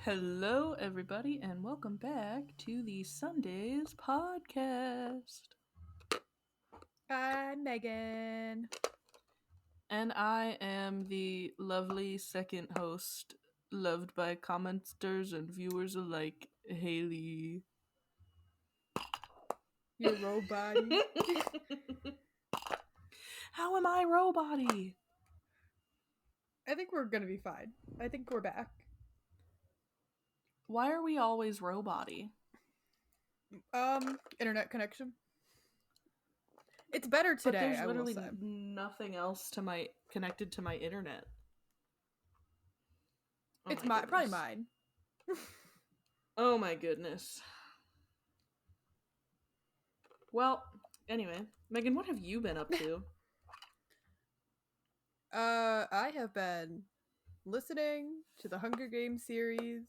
Hello, everybody, and welcome back to the Sundays podcast. I'm Megan. And I am the lovely second host, loved by commenters and viewers alike, Haley. Your robot. How am I robot-y? I think we're gonna be fine. I think we're back. Why are we always robot-y? Internet connection. It's better But today. there's I will literally say. nothing else connected to my internet. Oh It's my probably goodness. mine. Oh my goodness. Well, anyway, Megan, what have you been up to? I have been listening to the Hunger Games series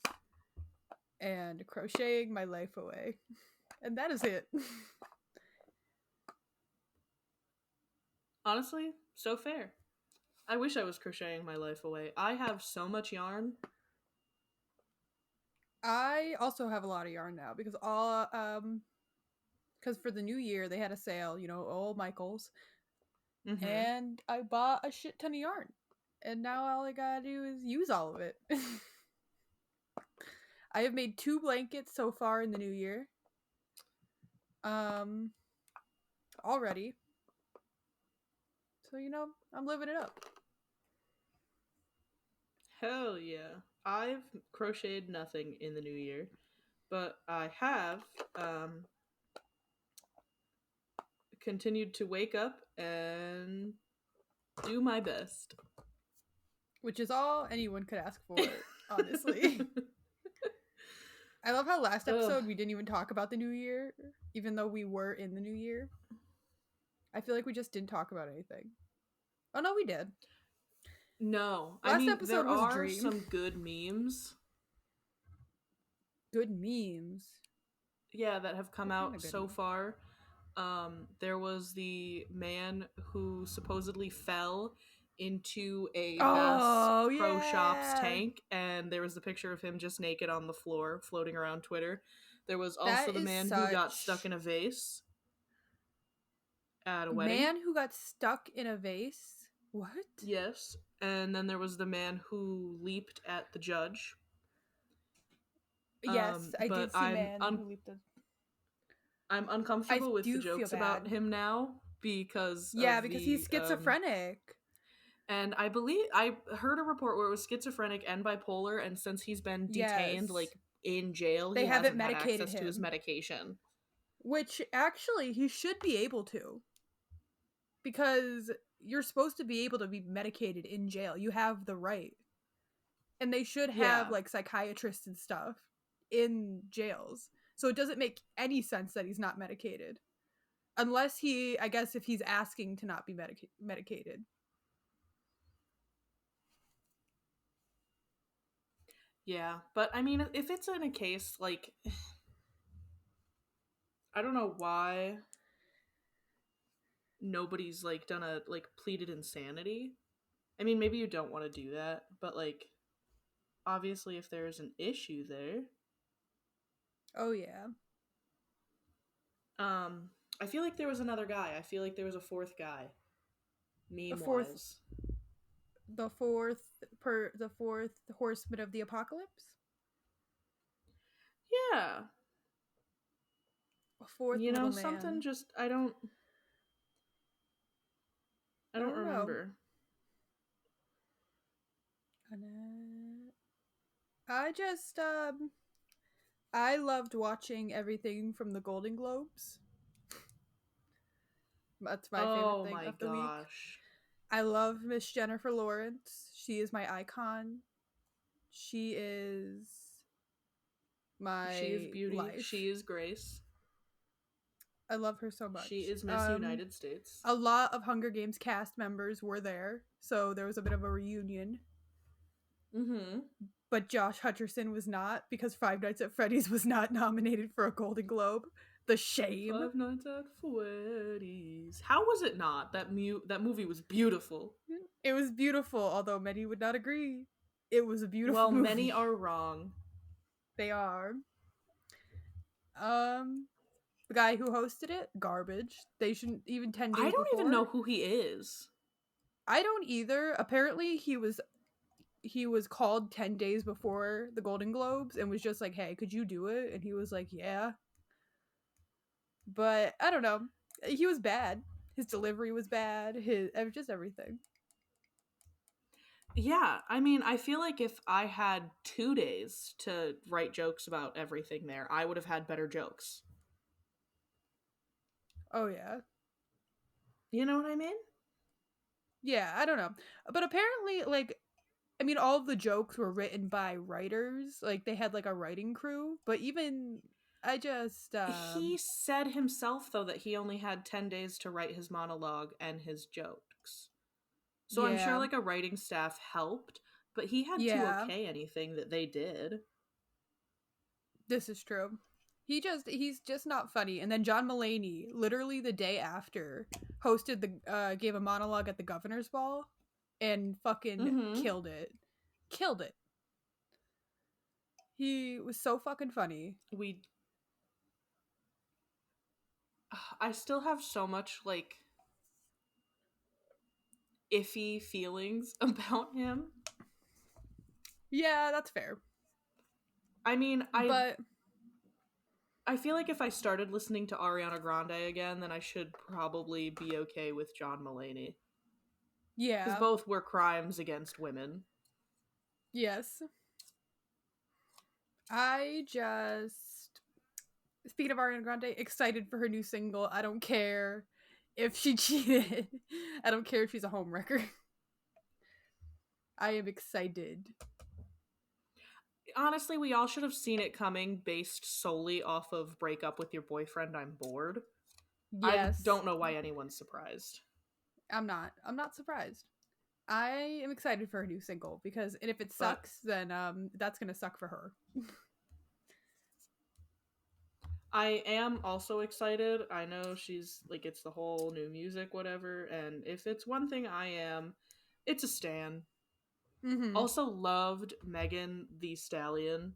and crocheting my life away. And that is it. Honestly, so fair. I wish I was crocheting my life away. I have so much yarn. I also have a lot of yarn now because because for the new year they had a sale, old Michael's. Mm-hmm. And I bought a shit ton of yarn. And now all I gotta do is use all of it. I have made 2 blankets so far in the new year. Already. So, I'm living it up. Hell yeah. I've crocheted nothing in the new year, but I have continued to wake up and do my best. Which is all anyone could ask for, honestly. I love how last episode we didn't even talk about the new year, even though we were in the new year. I feel like we just didn't talk about anything. Oh no, we did. No. Last I mean, episode there was a are dream. some good memes. Good memes? Yeah, that have come out so meme? far. There was the man who supposedly fell into a Bass Pro Shops tank, and there was the picture of him just naked on the floor floating around Twitter. There was also the man who got stuck in a vase at a wedding. Man who got stuck in a vase? What? Yes. And then there was the man who leaped at the judge. Yes, I did see man who leaped at... I'm uncomfortable with the jokes about him now because he's schizophrenic. And I heard a report where it was schizophrenic and bipolar, and since he's been detained in jail, they haven't medicated access him to his medication. Which actually he should be able to. Because you're supposed to be able to be medicated in jail. You have the right. And they should have psychiatrists and stuff in jails. So it doesn't make any sense that he's not medicated. Unless if he's asking to not be medicated. Yeah, but I mean, if it's in a case, I don't know why nobody's, pleaded insanity. I mean, maybe you don't want to do that, but, obviously if there's an issue there... Oh, yeah. I feel like there was another guy. I feel like there was a fourth guy. Meme-wise. The fourth horseman of the apocalypse? Yeah. A fourth little man. Something just... I don't remember. I loved watching everything from the Golden Globes. That's my favorite thing of the week. I love Miss Jennifer Lawrence. She is my icon. She is beauty. Life. She is grace. I love her so much. She is Miss United States. A lot of Hunger Games cast members were there, so there was a bit of a reunion. Mm-hmm. But Josh Hutcherson was not, because Five Nights at Freddy's was not nominated for a Golden Globe. The shame. Five Nights at Freddy's. How was it not? That movie was beautiful. It was beautiful, although many would not agree. It was a beautiful movie. Many are wrong. They are. The guy who hosted it, garbage. They shouldn't even 10 days I don't before. even know who he is. I don't either. Apparently he was called 10 days before the Golden Globes and was just like, "Hey, could you do it?" And he was like, "Yeah." But I don't know. He was bad. His delivery was bad. His just everything. Yeah, I mean, I feel like if I had 2 days to write jokes about everything there, I would have had better jokes. Oh yeah. You know what I mean? Yeah, I don't know. But apparently, like, I mean, all of the jokes were written by writers. Like, they had, like, a writing crew. But even, I just, He said himself, though, that he only had 10 days to write his monologue and his jokes. So I'm sure, yeah. like, a writing staff helped, but he had to okay anything that they did. This is true. He's just not funny. And then John Mulaney, literally the day after, hosted gave a monologue at the governor's ball and fucking killed it. Killed it. He was so fucking funny. I still have so much, like, iffy feelings about him. Yeah, that's fair. I mean, I feel like if I started listening to Ariana Grande again, then I should probably be okay with John Mulaney. Yeah. Because both were crimes against women. Yes. I just... Speaking of Ariana Grande, excited for her new single. I don't care if she cheated. I don't care if she's a homewrecker. I am excited. Honestly, we all should have seen it coming based solely off of Break Up With Your Boyfriend, I'm Bored. Yes. I don't know why anyone's surprised. I'm not surprised. I am excited for her new single because if it sucks, then that's gonna suck for her. I am also excited. I know she's like, it's the whole new music, whatever, and if it's one thing I am, it's a stan. Mm-hmm. Also loved Megan Thee Stallion.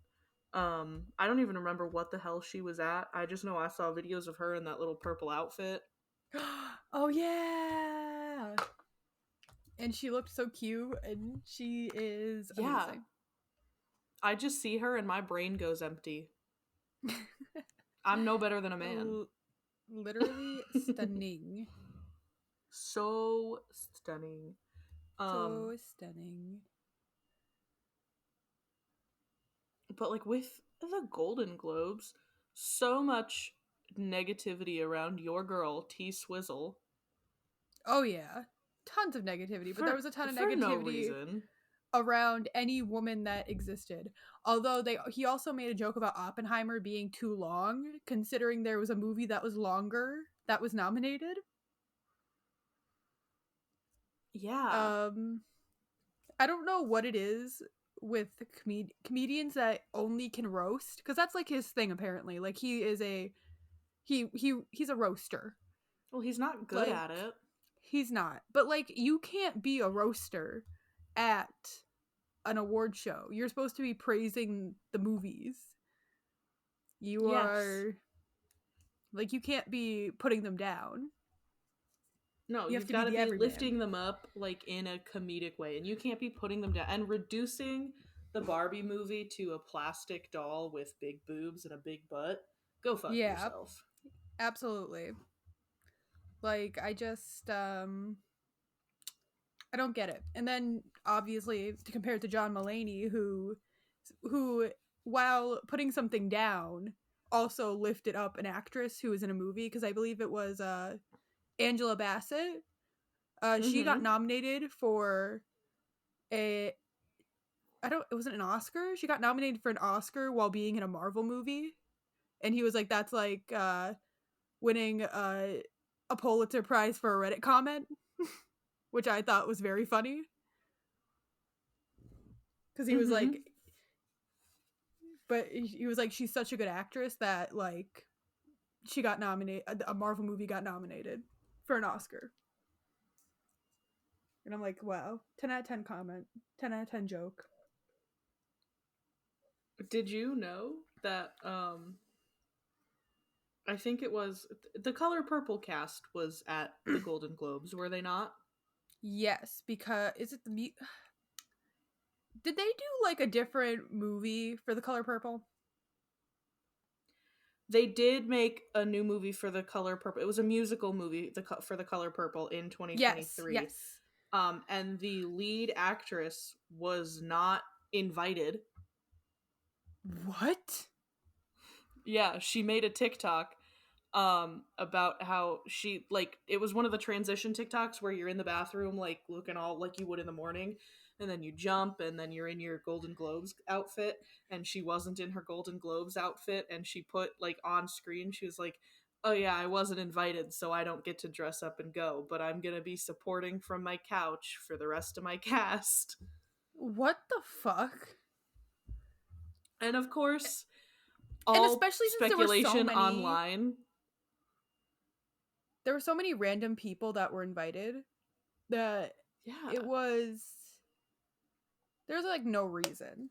I don't even remember what the hell she was at. I just know I saw videos of her in that little purple outfit. Oh yeah. And she looked so cute, and she is amazing. I just see her and my brain goes empty. I'm no better than a man. Literally stunning. So stunning. So stunning. But like with the Golden Globes, so much negativity around your girl T Swizzle. Oh yeah, tons of negativity. But there was a ton of negativity around any woman that existed. Although he also made a joke about Oppenheimer being too long, considering there was a movie that was longer that was nominated. Yeah. I don't know what it is with comedians that only can roast, because that's like his thing apparently. Like he is he's a roaster. Well, he's not good at it. He's not. But like, you can't be a roaster at an award show. You're supposed to be praising the movies. You are like, you can't be putting them down. No, you've got to be lifting them up like in a comedic way, and you can't be putting them down and reducing the Barbie movie to a plastic doll with big boobs and a big butt. Go fuck yourself. Absolutely. Like, I just I don't get it. And then obviously to compare it to John Mulaney, who while putting something down also lifted up an actress who was in a movie, because I believe it was Angela Bassett. She got nominated for it wasn't an Oscar. She got nominated for an Oscar while being in a Marvel movie. And he was like, that's like winning a Pulitzer Prize for a Reddit comment, which I thought was very funny. Because he was like, but he was like, she's such a good actress that like she got nominated, a Marvel movie got nominated for an Oscar. And I'm like, wow, 10 out of 10 comment, 10 out of 10 joke. Did you know that I think it was the Color Purple cast was at the Golden Globes, were they not? Yes, because is it the did they do like a different movie for The Color Purple? They did make a new movie for The Color Purple. It was a musical movie for The Color Purple in 2023. Yes. And the lead actress was not invited. What? Yeah, she made a TikTok about how she, like, it was one of the transition TikToks where you're in the bathroom like looking all like you would in the morning, and then you jump and then you're in your Golden Globes outfit, and she wasn't in her Golden Globes outfit, and she put like on screen, she was like, oh yeah, I wasn't invited, so I don't get to dress up and go, but I'm gonna be supporting from my couch for the rest of my cast. What the fuck? And of course, all, and especially speculation since there were so many, online. There were so many random people that were invited that it was, there's like no reason.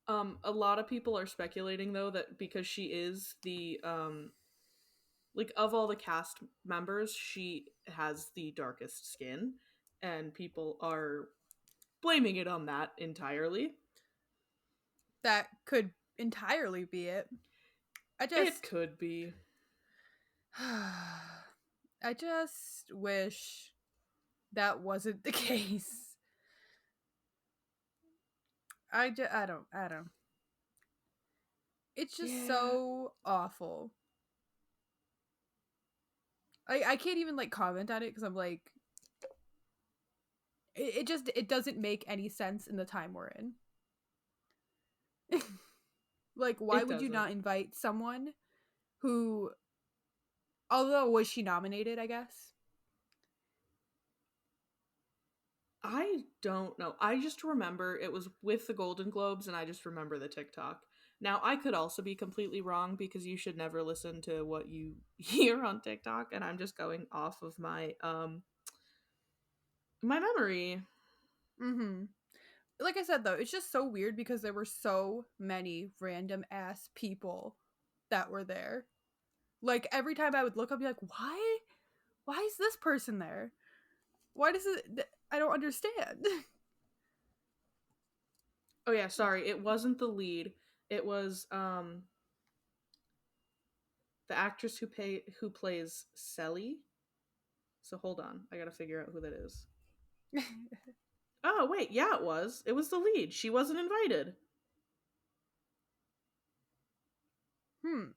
A lot of people are speculating though that because she is the like of all the cast members, she has the darkest skin, and people are blaming it on that entirely. That could entirely be it. It could be. I just wish that wasn't the case. I don't. It's just so awful. I can't even like comment on it because I'm like, it doesn't make any sense in the time we're in. Like, why would you not invite someone who, although was she nominated, I guess? I don't know. I just remember it was with the Golden Globes, and I just remember the TikTok. Now, I could also be completely wrong because you should never listen to what you hear on TikTok, and I'm just going off of my my memory. Mm-hmm. Like I said, though, it's just so weird because there were so many random ass people that were there. Like, every time I would look, I'd be like, why is this person there? Why does it, I don't understand. Oh yeah, sorry, it wasn't the lead. It was the actress who plays Selly. So hold on, I gotta figure out who that is. Oh wait, yeah, it was the lead. She wasn't invited. I'm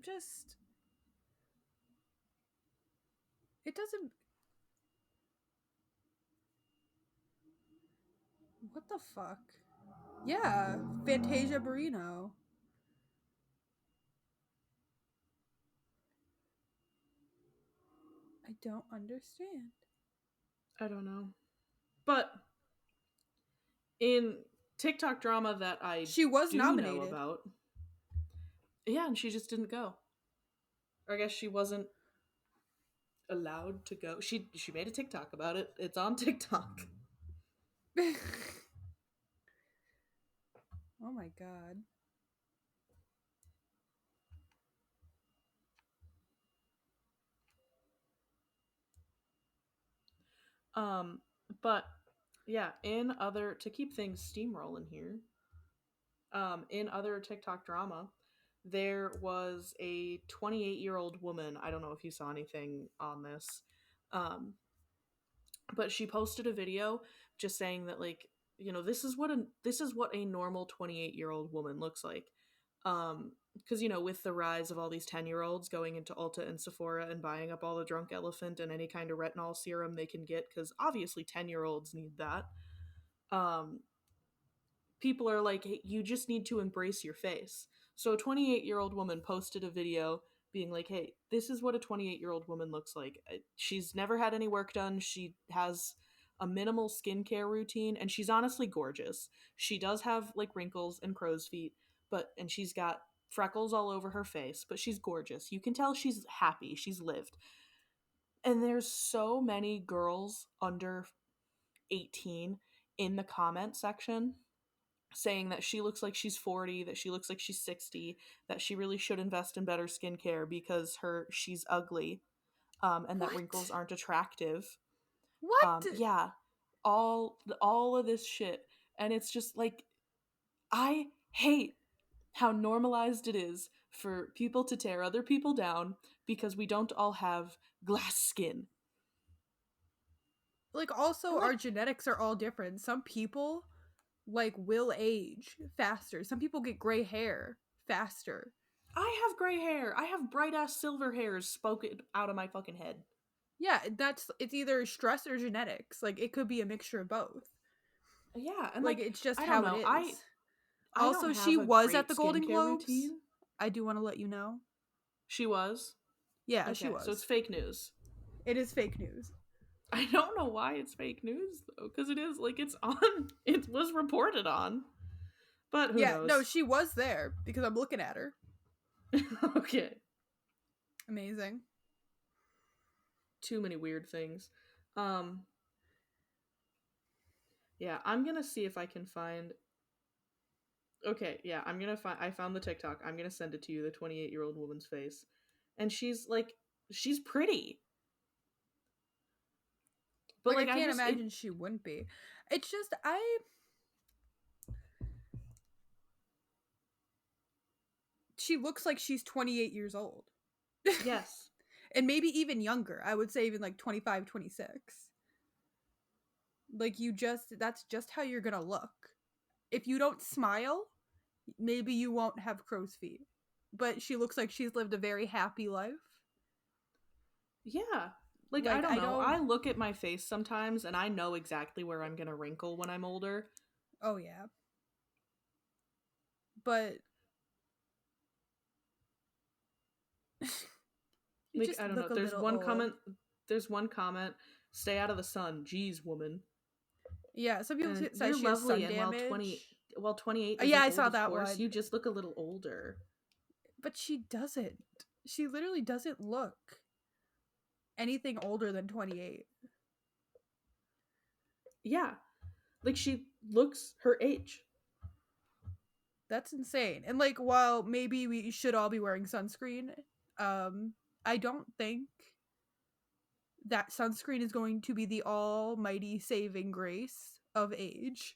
just, it doesn't, what the fuck? Yeah, Fantasia Barrino. I don't understand. I don't know. But in TikTok drama that she was nominated. Know about, yeah, and she just didn't go. Or I guess she wasn't allowed to go. She made a TikTok about it. It's on TikTok. Oh my god. But yeah, to keep things steamrolling here, in other TikTok drama, there was a 28-year-old woman. I don't know if you saw anything on this, but she posted a video just saying that, like, you know, this is what a normal 28-year-old woman looks like. Because, you know, with the rise of all these 10-year-olds going into Ulta and Sephora and buying up all the Drunk Elephant and any kind of retinol serum they can get, because obviously 10-year-olds need that. People are like, hey, you just need to embrace your face. So a 28-year-old woman posted a video being like, hey, this is what a 28-year-old woman looks like. She's never had any work done. She has a minimal skincare routine, and she's honestly gorgeous. She does have like wrinkles and crow's feet, and she's got freckles all over her face, but she's gorgeous. You can tell she's happy. She's lived. And there's so many girls under 18 in the comment section saying that she looks like she's 40, that she looks like she's 60, that she really should invest in better skincare because she's ugly, and that wrinkles aren't attractive. What? Yeah, all of this shit, and it's just like, I hate how normalized it is for people to tear other people down because we don't all have glass skin. Like, also, our genetics are all different. Some people, like, will age faster. Some people get gray hair faster. I have gray hair. I have bright ass silver hairs spoken out of my fucking head. Yeah, it's either stress or genetics. Like, it could be a mixture of both. Yeah, and like it's just I how don't know. it is. I also, she was at the Golden Globes. Routine. I do want to let you know. She was? Yeah, okay, she was. So it's fake news. It is fake news. I don't know why it's fake news though, because it is, like, it's on. It was reported on. But who knows? No, she was there because I'm looking at her. Okay. Amazing. Too many weird things. Yeah, I'm gonna see if I can find. Okay, yeah, I found the TikTok. I'm gonna send it to you, the 28-year-old woman's face. And she's pretty. But I can't imagine she wouldn't be. It's just, she looks like she's 28 years old. Yes. And maybe even younger. I would say even like 25, 26. Like, that's just how you're gonna look. If you don't smile, maybe you won't have crow's feet. But she looks like she's lived a very happy life. Yeah. Like I don't know. I look at my face sometimes and I know exactly where I'm gonna wrinkle when I'm older. Oh, yeah. But like, I don't know. There's one comment. Stay out of the sun. Jeez, woman. Yeah, some people say she has sun damage. 28. Yeah, I saw that one. You just look a little older. But she doesn't. She literally doesn't look anything older than 28. Yeah. Like, she looks her age. That's insane. And, like, while maybe we should all be wearing sunscreen, I don't think that sunscreen is going to be the almighty saving grace of age.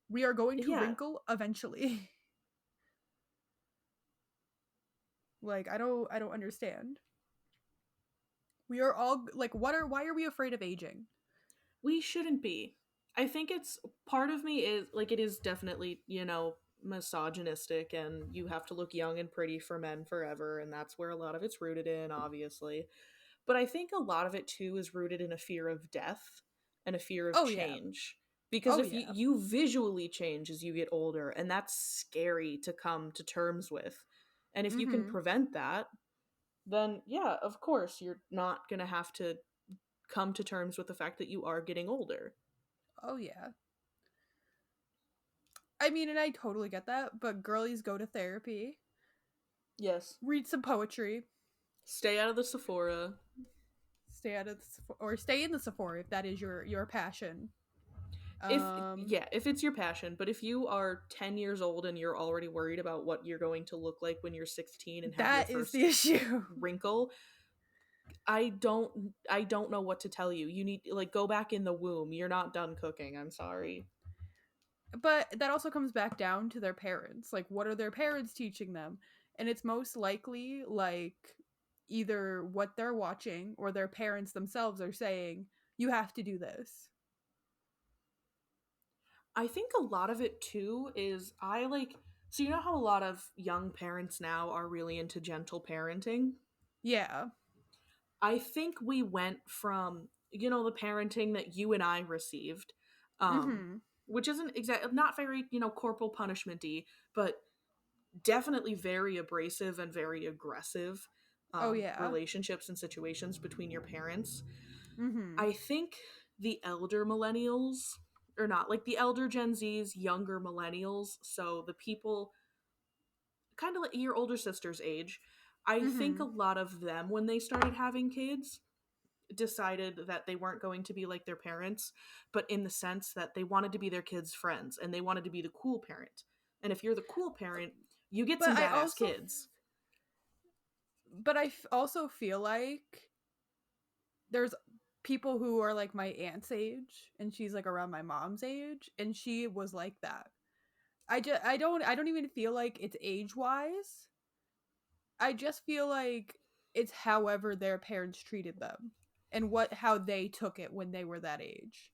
We are going to wrinkle eventually. Like, I don't understand. We are all like, why are we afraid of aging? We shouldn't be. I think it's part of me is like, it is definitely, misogynistic, and you have to look young and pretty for men forever, and that's where a lot of it's rooted in, obviously. But I think a lot of it too is rooted in a fear of death and a fear of change. Because if you visually change as you get older, and that's scary to come to terms with. And if you can prevent that, then yeah, of course, you're not going to have to come to terms with the fact that you are getting older. Oh, yeah. I mean, and I totally get that, but girlies, go to therapy. Yes. Read some poetry. Stay out of the Sephora. Stay in the Sephora if that is your passion. If it's your passion, but if you are 10 years old and you're already worried about what you're going to look like when you're 16 and have your first the issue. wrinkle, I don't know what to tell you. You need, like, go back in the womb. You're not done cooking. I'm sorry. But that also comes back down to their parents. Like, what are their parents teaching them? And it's most likely, like, either what they're watching or their parents themselves are saying, you have to do this. I think a lot of it too is so you know how a lot of young parents now are really into gentle parenting? Yeah. I think we went from, the parenting that you and I received, which isn't not very, corporal punishment-y, but definitely very abrasive and very aggressive relationships and situations between your parents. I think the elder millennials, or not, like the elder Gen Zs, younger millennials, so the people kind of like your older sister's age, I think a lot of them, when they started having kids, decided that they weren't going to be like their parents, but in the sense that they wanted to be their kids' friends and they wanted to be the cool parent. And if you're the cool parent, you get some badass kids. But I also feel like there's people who are like my aunt's age, and she's like around my mom's age, and she was like that. I don't even feel like it's age wise. I just feel like it's however their parents treated them and how they took it when they were that age.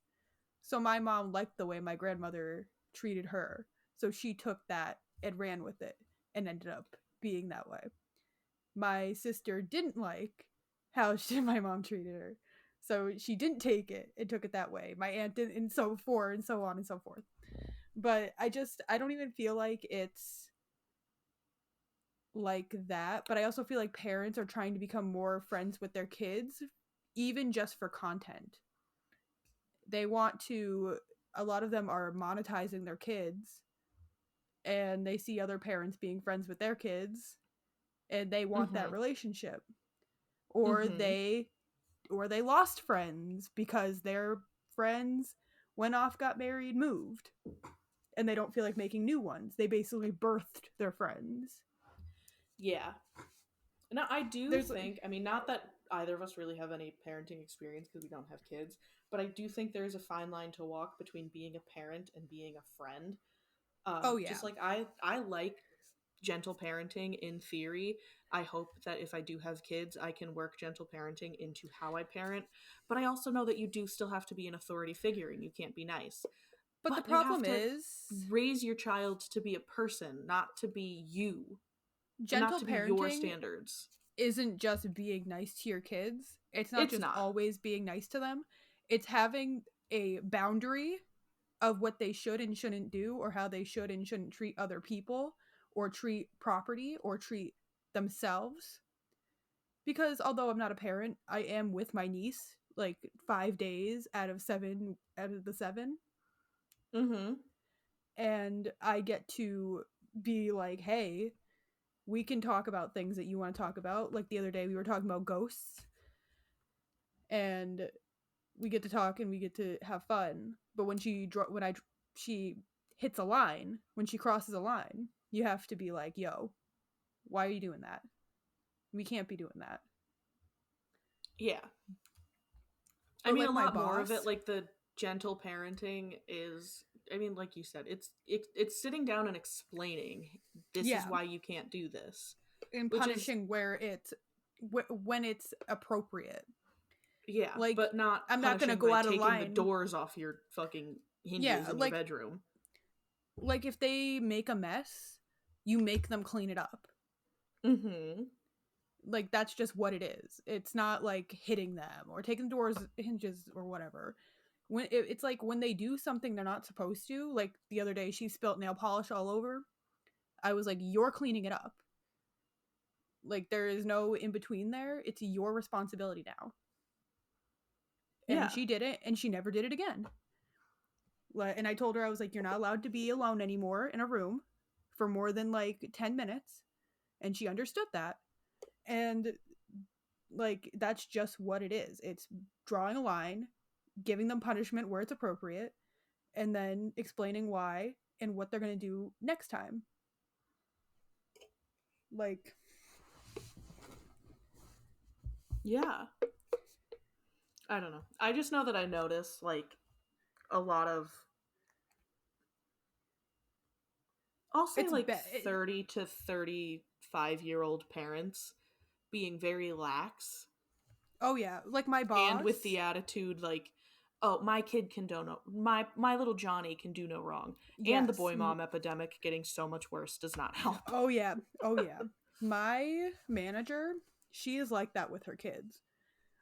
So my mom liked the way my grandmother treated her, so she took that and ran with it and ended up being that way. My sister didn't like how my mom treated her, so she didn't take it and took it that way. My aunt didn't, and so forth, and so on and so forth. But I don't even feel like it's like that. But I also feel like parents are trying to become more friends with their kids, even just for content. They want to, a lot of them are monetizing their kids, and they see other parents being friends with their kids, and they want that relationship. Or they lost friends because their friends went off, got married, moved, and they don't feel like making new ones. They basically birthed their friends. Yeah. Now, I do think, I mean, not that either of us really have any parenting experience because we don't have kids, but I do think there's a fine line to walk between being a parent and being a friend. Just like I like gentle parenting in theory. I hope that if I do have kids, I can work gentle parenting into how I parent. But I also know that you do still have to be an authority figure and you can't be nice. But the problem is, raise your child to be a person, not to be you. Gentle not to parenting be your standards. Isn't just being nice to your kids. It's not always being nice to them. It's having a boundary of what they should and shouldn't do, or how they should and shouldn't treat other people, or treat property, or treat themselves. Because although I'm not a parent, I am with my niece like 5 days out of the 7. And I get to be like, hey, we can talk about things that you want to talk about. Like the other day we were talking about ghosts, and we get to talk and we get to have fun. But when she hits a line, when she crosses a line, you have to be like, yo, why are you doing that? We can't be doing that. Yeah. I mean, like, a lot more of it, like the gentle parenting is, I mean, like you said, it's sitting down and explaining this is why you can't do this, and punishing where it's when it's appropriate. Yeah, like, but not. I'm not gonna go out of line. Taking the doors off your fucking hinges in your bedroom. Like if they make a mess, you make them clean it up. Like that's just what it is. It's not like hitting them or taking the doors hinges or whatever. When it's like when they do something they're not supposed to, like the other day she spilt nail polish all over. I was like, you're cleaning it up. Like there is no in between there. It's your responsibility now. And she did it, and she never did it again. And I told her, I was like, you're not allowed to be alone anymore in a room for more than like 10 minutes. And she understood that. And like that's just what it is. It's drawing a line, giving them punishment where it's appropriate, and then explaining why and what they're going to do next time. Like, yeah. I don't know. I just know that I notice like a lot of, I'll say, like 30 to 35-year-old parents being very lax. Oh yeah, like my boss. And with the attitude like, oh, my kid can do no, my little Johnny can do no wrong. Yes. And the boy mom epidemic getting so much worse does not help. Oh yeah. My manager, she is like that with her kids.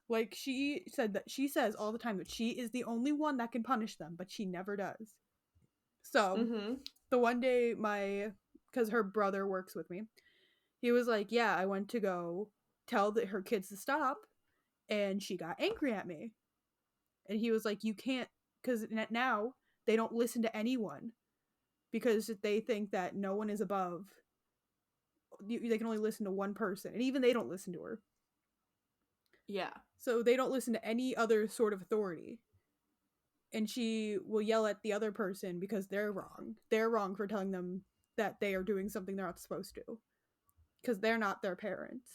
Like she says all the time that she is the only one that can punish them, but she never does. So the one day because her brother works with me, he was like, yeah, I went to go tell her kids to stop, and she got angry at me. And he was like, you can't, because now they don't listen to anyone because they think that no one is above. They can only listen to one person, and even they don't listen to her. Yeah. So they don't listen to any other sort of authority. And she will yell at the other person because they're wrong. They're wrong for telling them that they are doing something they're not supposed to. Because they're not their parents.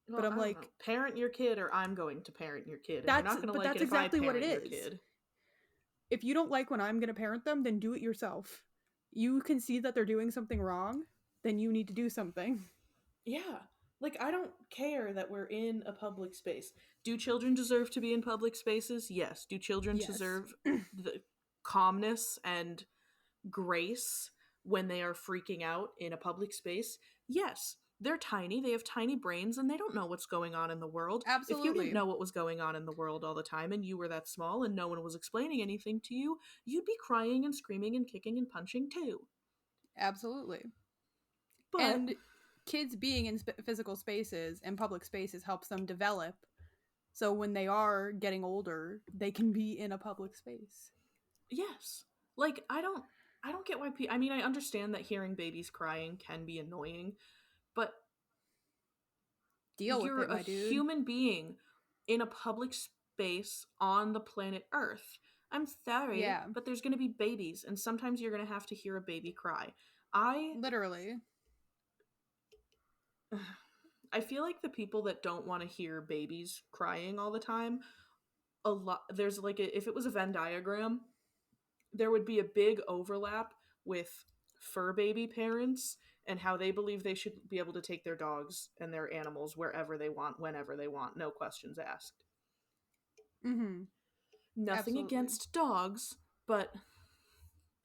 Well, but I'm like, parent your kid, or I'm going to parent your kid. And you're not going to like it exactly if I parent your kid. If you don't like when I'm going to parent them, then do it yourself. You can see that they're doing something wrong, then you need to do something. Yeah. Like, I don't care that we're in a public space. Do children deserve to be in public spaces? Yes. Do children deserve the calmness and grace when they are freaking out in a public space? Yes. They're tiny, they have tiny brains, and they don't know what's going on in the world. Absolutely. If you didn't know what was going on in the world all the time and you were that small and no one was explaining anything to you, you'd be crying and screaming and kicking and punching too. Absolutely. And kids being in physical spaces and public spaces helps them develop. So when they are getting older, they can be in a public space. Yes. Like, I don't get why people... I mean, I understand that hearing babies crying can be annoying, but deal with it, my dude. You're a human being in a public space on the planet Earth. I'm sorry, but there's going to be babies, and sometimes you're going to have to hear a baby cry. Literally. I feel like the people that don't want to hear babies crying all the time, there's like if it was a Venn diagram, there would be a big overlap with fur baby parents and how they believe they should be able to take their dogs and their animals wherever they want, whenever they want, no questions asked. Mm-hmm. Nothing against dogs, but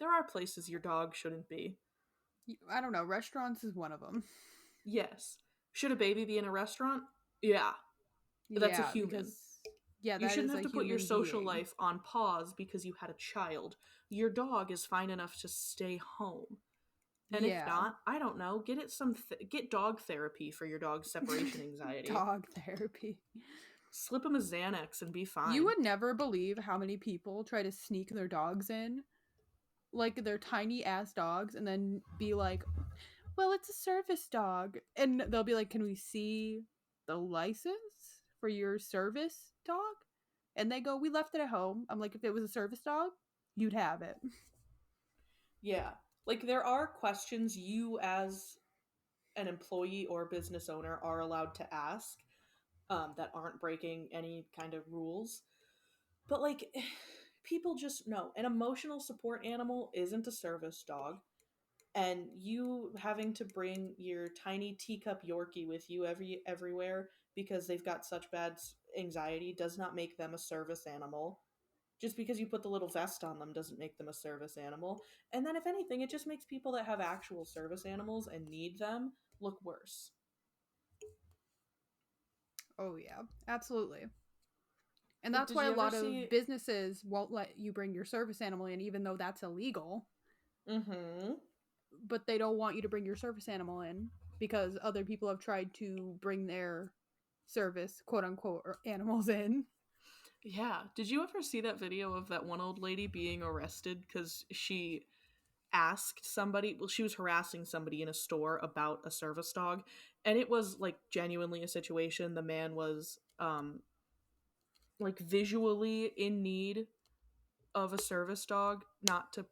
there are places your dog shouldn't be. I don't know. Restaurants is one of them. Yes. Should a baby be in a restaurant? Yeah. That's a human. You shouldn't have to put your social life on pause because you had a child. Your dog is fine enough to stay home. And if not, I don't know, get dog therapy for your dog's separation anxiety. Dog therapy. Slip them a Xanax and be fine. You would never believe how many people try to sneak their dogs in, like their tiny ass dogs, and then be like, well, it's a service dog. And they'll be like, can we see the license for your service dog? And they go, we left it at home. I'm like, if it was a service dog, you'd have it. Yeah. Like, there are questions you as an employee or business owner are allowed to ask that aren't breaking any kind of rules. But, like, people just know an emotional support animal isn't a service dog. And you having to bring your tiny teacup Yorkie with you everywhere because they've got such bad anxiety does not make them a service animal. Just because you put the little vest on them doesn't make them a service animal. And then if anything, it just makes people that have actual service animals and need them look worse. Oh yeah, absolutely. And that's why a lot of businesses won't let you bring your service animal in, even though that's illegal. Mm-hmm. But they don't want you to bring your service animal in because other people have tried to bring their service, quote unquote, animals in. Yeah. Did you ever see that video of that one old lady being arrested because she asked somebody, well, she was harassing somebody in a store about a service dog, and it was like genuinely a situation. The man was like visually in need of a service dog, not to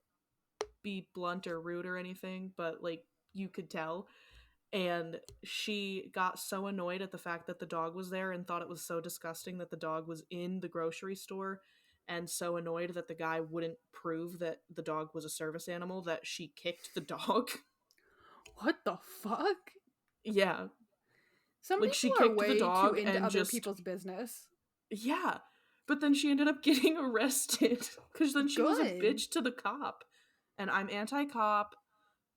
be blunt or rude or anything, but like you could tell. And she got so annoyed at the fact that the dog was there and thought it was so disgusting that the dog was in the grocery store, and so annoyed that the guy wouldn't prove that the dog was a service animal that she kicked the dog. What the fuck? Yeah. Some people she kicked the dog too into and other people's business. Yeah. But then she ended up getting arrested because then she was a bitch to the cop. And I'm anti-cop,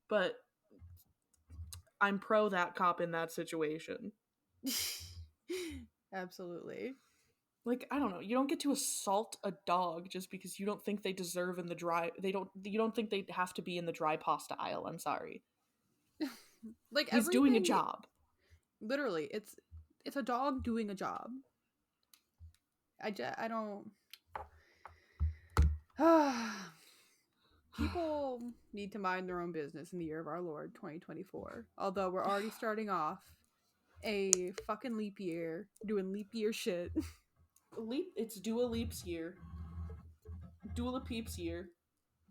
but I'm pro that cop in that situation. Absolutely. Like, I don't know. You don't get to assault a dog just because you don't think they deserve in the dry. You don't think they have to be in the dry pasta aisle. I'm sorry. Like, he's doing a job. Literally, it's a dog doing a job. I don't. People need to mind their own business in the year of our Lord 2024. Although we're already starting off a fucking leap year, doing leap year shit. It's Dua Leap's year. Dula Peep's year.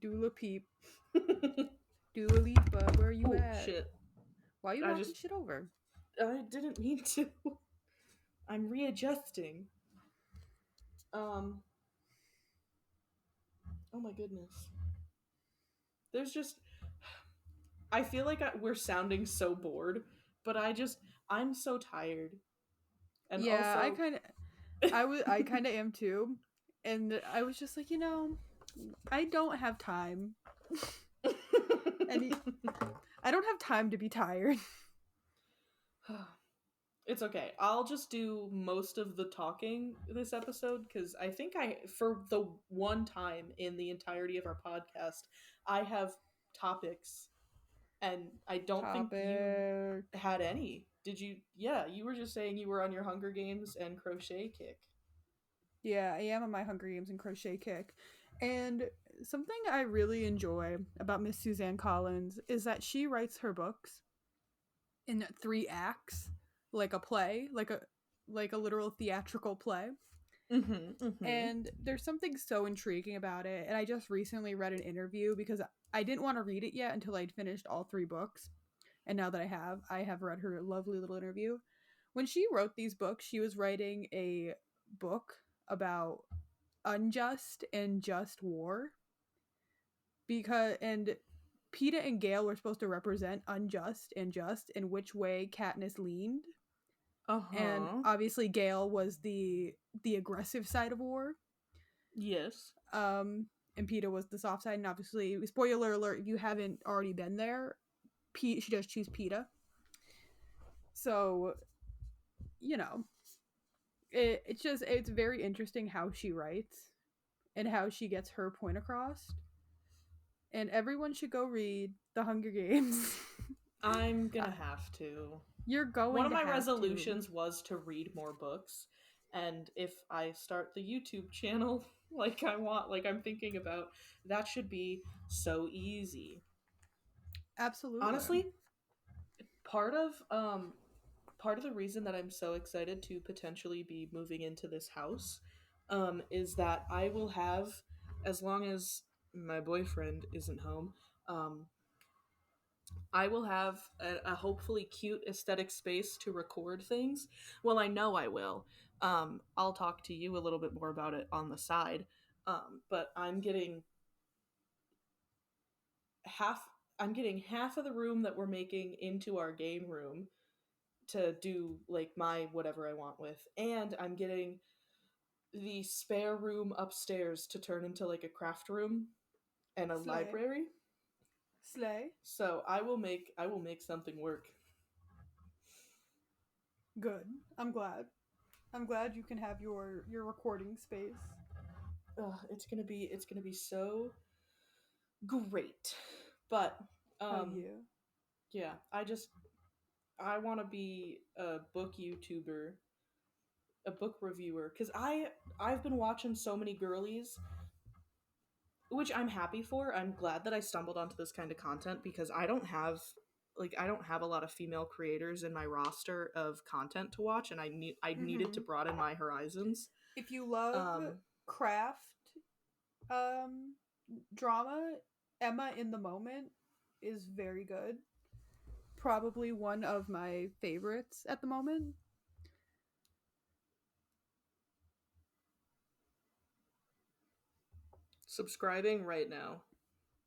Dula Peep. Dua Lipa, where are you at? Shit. Why are you knocking shit over? I didn't mean to. I'm readjusting. Oh my goodness. There's just... I feel like we're sounding so bored, but I'm so tired. And yeah, also... I kind of am too. And I was just like, I don't have time. I don't have time to be tired. It's okay. I'll just do most of the talking this episode because I think for the one time in the entirety of our podcast, I have topics, and I don't think you had any. Did you? Yeah, you were just saying you were on your Hunger Games and crochet kick. Yeah, I am on my Hunger Games and crochet kick. And something I really enjoy about Miss Suzanne Collins is that she writes her books in 3 acts, like a play, like a literal theatrical play. And there's something so intriguing about it. And I just recently read an interview because I didn't want to read it yet until I'd finished all 3 books. And now that I have read her lovely little interview. When she wrote these books, she was writing a book about unjust and just war. And Peeta and Gale were supposed to represent unjust and just, and which way Katniss leaned. And obviously Gale was the aggressive side of war. Yes. And Peeta was the soft side, and obviously, spoiler alert, if you haven't already been there, she does choose Peeta. So, it's very interesting how she writes and how she gets her point across. And everyone should go read The Hunger Games. I'm gonna have to. You're going One of my resolutions was to read more books, and if I start the YouTube channel like I'm thinking about, that should be so easy. Absolutely. Honestly, part of the reason that I'm so excited to potentially be moving into this house is that I will have, as long as my boyfriend isn't home, I will have a hopefully cute aesthetic space to record things. Well, I know I will. I'll talk to you a little bit more about it on the side. But I'm getting half of the room that we're making into our game room to do like my whatever I want with, and I'm getting the spare room upstairs to turn into like a craft room and a library. Slay. So I will make something work. Good. I'm glad you can have your recording space. It's gonna be so great. But yeah, I want to be a book YouTuber, a book reviewer, because I've been watching so many girlies, which I'm happy for. I'm glad that I stumbled onto this kind of content because I don't have a lot of female creators in my roster of content to watch, and I needed to broaden my horizons. If you love craft drama, Emma in the Moment is very good. Probably one of my favorites at the moment. Subscribing right now.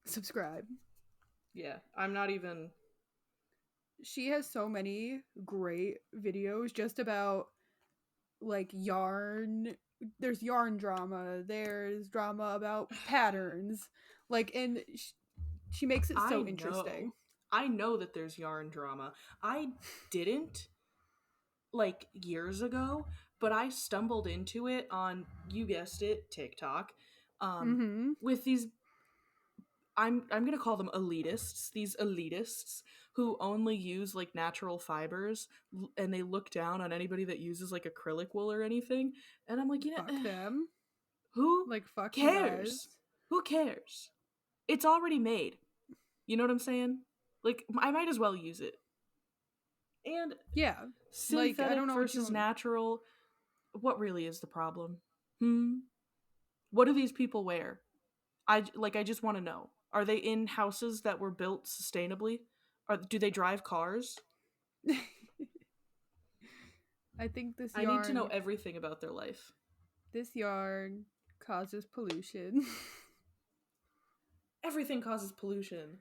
Subscribe. Yeah, I'm not even... She has so many great videos just about like yarn. There's yarn drama. There's drama about patterns. Like, and she makes it so interesting. I know that there's yarn drama. I didn't like years ago, but I stumbled into it on, you guessed it, TikTok. With these, I'm gonna call them elitists. These elitists who only use like natural fibers, and they look down on anybody that uses like acrylic wool or anything. And I'm like, fuck them. Who fuck cares? Who cares? It's already made. You know what I'm saying? Like, I might as well use it. And yeah, synthetic like, I don't know versus natural, what really is the problem? What do these people wear? I just want to know. Are they in houses that were built sustainably? Do they drive cars? I think this yarn... I need to know everything about their life. This yarn causes pollution. Everything causes pollution.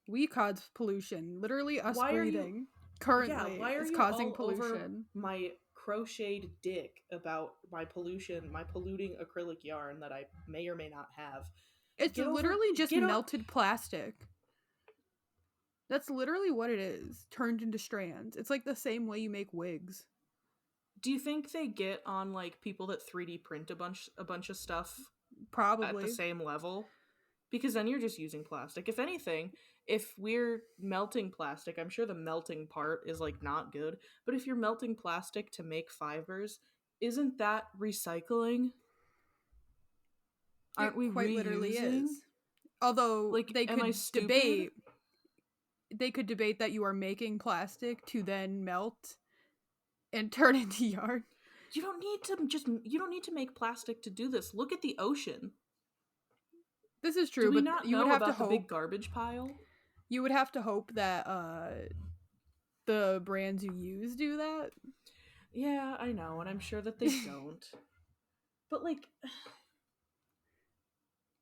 We cause pollution. Literally us breathing currently is causing pollution. My crocheted dick about my pollution, my polluting acrylic yarn that I may or may not have. It's literally just melted plastic. That's literally what it is, turned into strands. It's like the same way you make wigs. Do you think they get on like people that 3D print a bunch of stuff probably at the same level? Because then you're just using plastic. If anything, if we're melting plastic, I'm sure the melting part is like not good, but if you're melting plastic to make fibers, isn't that recycling? Aren't we quite reusing? Literally is. Although like, they could debate that you are making plastic to then melt and turn into yarn. You don't need to make plastic to do this. Look at the ocean. This is true, but you would have to hope the big garbage pile. You would have to hope that the brands you use do that. Yeah, I know, and I'm sure that they don't. But like,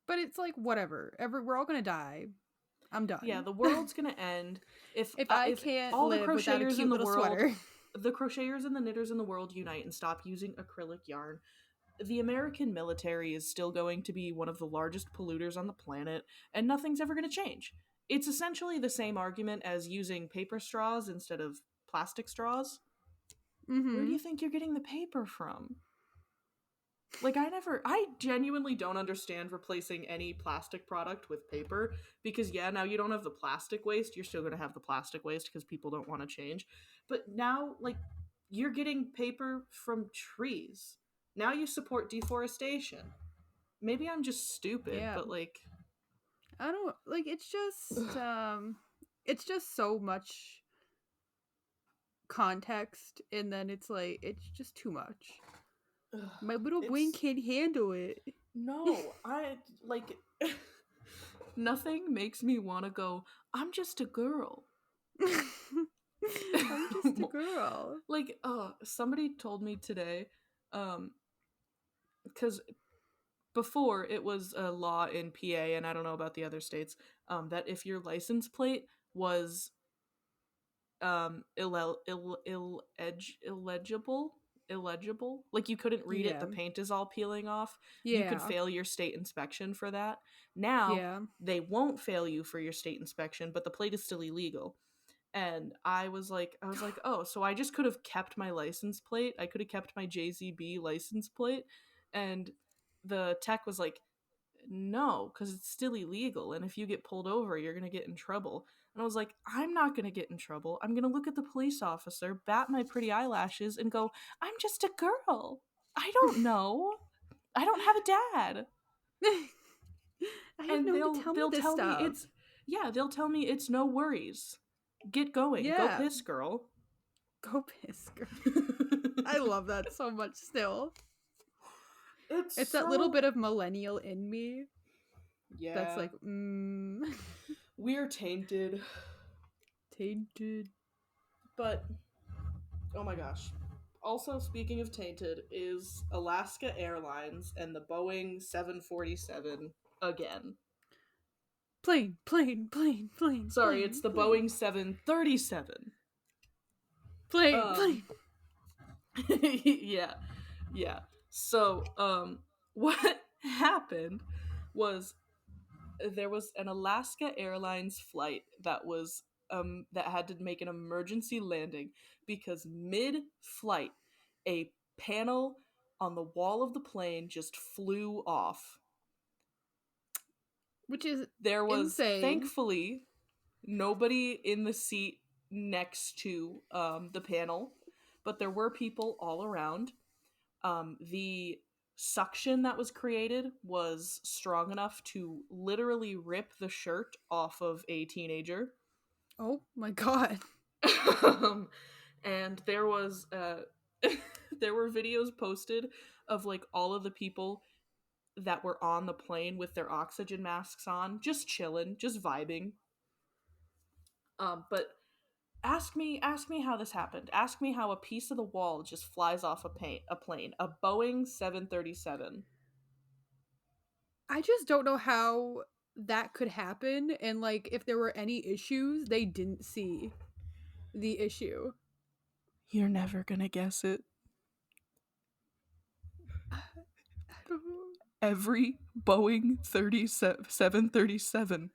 but it's like whatever. We're all gonna die. I'm done. Yeah, the world's gonna end if I can't all live the crocheters in the world, sweater. The crocheters and the knitters in the world unite and stop using acrylic yarn. The American military is still going to be one of the largest polluters on the planet, and nothing's ever going to change. It's essentially the same argument as using paper straws instead of plastic straws. Mm-hmm. Where do you think you're getting the paper from? Like, I genuinely don't understand replacing any plastic product with paper, because yeah, now you don't have the plastic waste, you're still going to have the plastic waste because people don't want to change. But now, like, you're getting paper from trees. Now you support deforestation. Maybe I'm just stupid, but like... I don't... Like, it's just so much context, and then it's like, it's just too much. My little brain can't handle it. No, nothing makes me want to go, I'm just a girl. I'm just a girl. Like, somebody told me today, because before it was a law in PA, and I don't know about the other states, that if your license plate was illegible, like you couldn't read it, the paint is all peeling off, you could fail your state inspection for that. Now they won't fail you for your state inspection, but the plate is still illegal. And I was like, oh, so I just could have kept my license plate. I could have kept my JZB license plate. And the tech was like, no, because it's still illegal. And if you get pulled over, you're going to get in trouble. And I was like, I'm not going to get in trouble. I'm going to look at the police officer, bat my pretty eyelashes, and go, I'm just a girl. I don't know. I don't have a dad. They'll tell me they'll tell me it's no worries. Get going. Go piss, girl. Go piss, girl. I love that so much still. It's that little bit of millennial in me. Yeah. That's like, We're tainted. Tainted. But, oh my gosh. Also, speaking of tainted, is Alaska Airlines and the Boeing 747 again. Plane. Sorry, it's the Boeing 737. Plane. Yeah. So, what happened was there was an Alaska Airlines flight that was that had to make an emergency landing because mid-flight a panel on the wall of the plane just flew off. Which is there was insane. Thankfully nobody in the seat next to the panel, but there were people all around. The suction that was created was strong enough to literally rip the shirt off of a teenager. Oh my god. And there was there were videos posted of like all of the people that were on the plane with their oxygen masks on, just chilling, just vibing. But ask me how this happened. Ask me how a piece of the wall just flies off a plane, a Boeing 737. I just don't know how that could happen, and like if there were any issues, they didn't see the issue. You're never gonna guess it. Every Boeing 737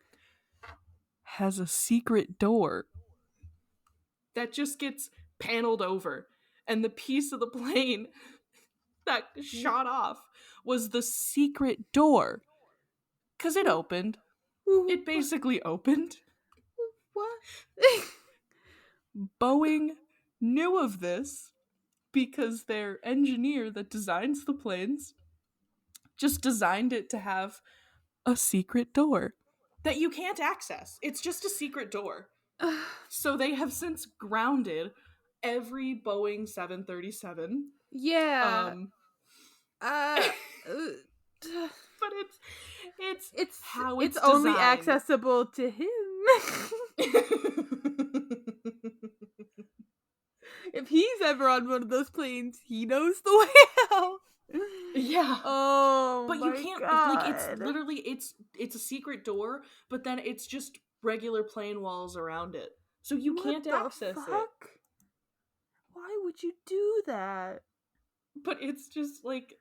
has a secret door that just gets paneled over, and the piece of the plane that shot off was the secret door, because it opened. It basically opened. What? Boeing knew of this because their engineer that designs the planes just designed it to have a secret door that you can't access. It's just a secret door. So they have since grounded every Boeing 737. Yeah. But it's how it's only accessible to him. If he's ever on one of those planes, he knows the way out. Yeah. Oh, but you can't God. Like, it's literally it's a secret door, but then it's just regular plane walls around it, so you can't access it. Why would you do that? But it's just like,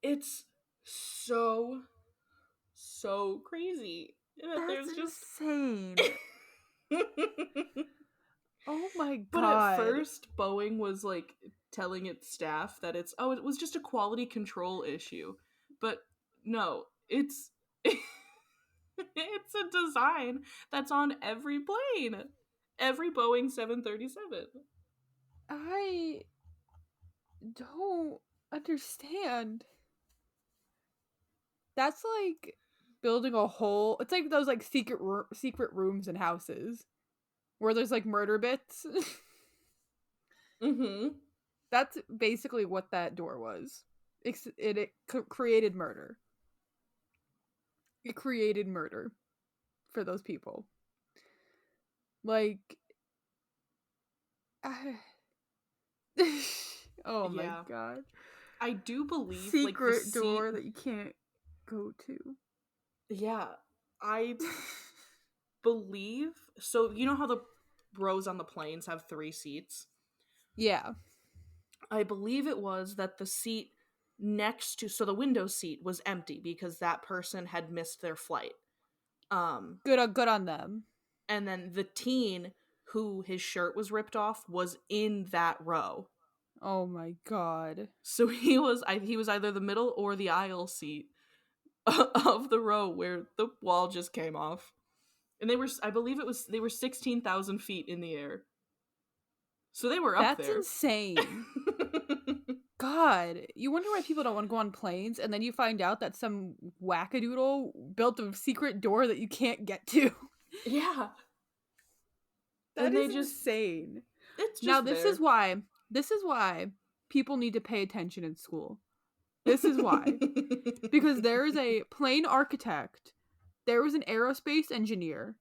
it's so crazy. That's insane. Oh my God. But at first, Boeing was like telling its staff that it was just a quality control issue. But no, it's it's a design that's on every plane. Every Boeing 737. I don't understand. That's like building a whole... It's like those like secret rooms in houses where there's like murder bits. Mm-hmm. That's basically what that door was. It created murder. It created murder for those people. Like... oh my God. I do believe secret door that you can't go to. Yeah. I believe, so you know how the rows on the planes have 3 seats? Yeah. I believe it was that the seat next to, so the window seat was empty because that person had missed their flight. Good on them. And then the teen who his shirt was ripped off was in that row. Oh my God. So he was either the middle or the aisle seat of the row where the wall just came off. And they were 16,000 feet in the air. So they were up there. That's insane. God, you wonder why people don't want to go on planes, and then you find out that some wackadoodle built a secret door that you can't get to. Yeah. That is insane. It's just now this is why people need to pay attention in school. This is why. Because there is a plane architect, there was an aerospace engineer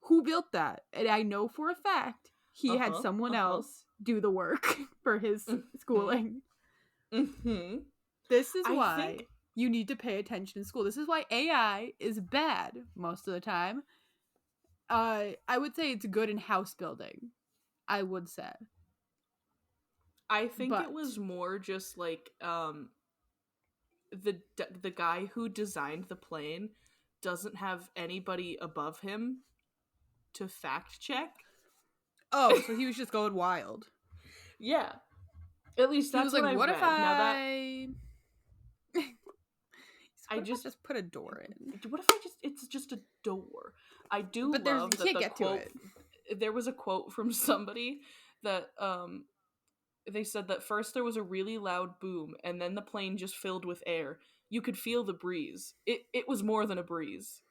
who built that, and I know for a fact he had someone else do the work for his schooling. Mm-hmm. This is why you need to pay attention in school. This is why AI is bad most of the time. I would say it's good in house building. I would say. I think it was more just like the guy who designed the plane doesn't have anybody above him to fact check. Oh, so he was just going wild. Yeah. At least that's what I read. What if I just put a door in? What if it's just a door? I do love that you can't get quote, to it. There was a quote from somebody that they said that first there was a really loud boom and then the plane just filled with air. You could feel the breeze. It was more than a breeze.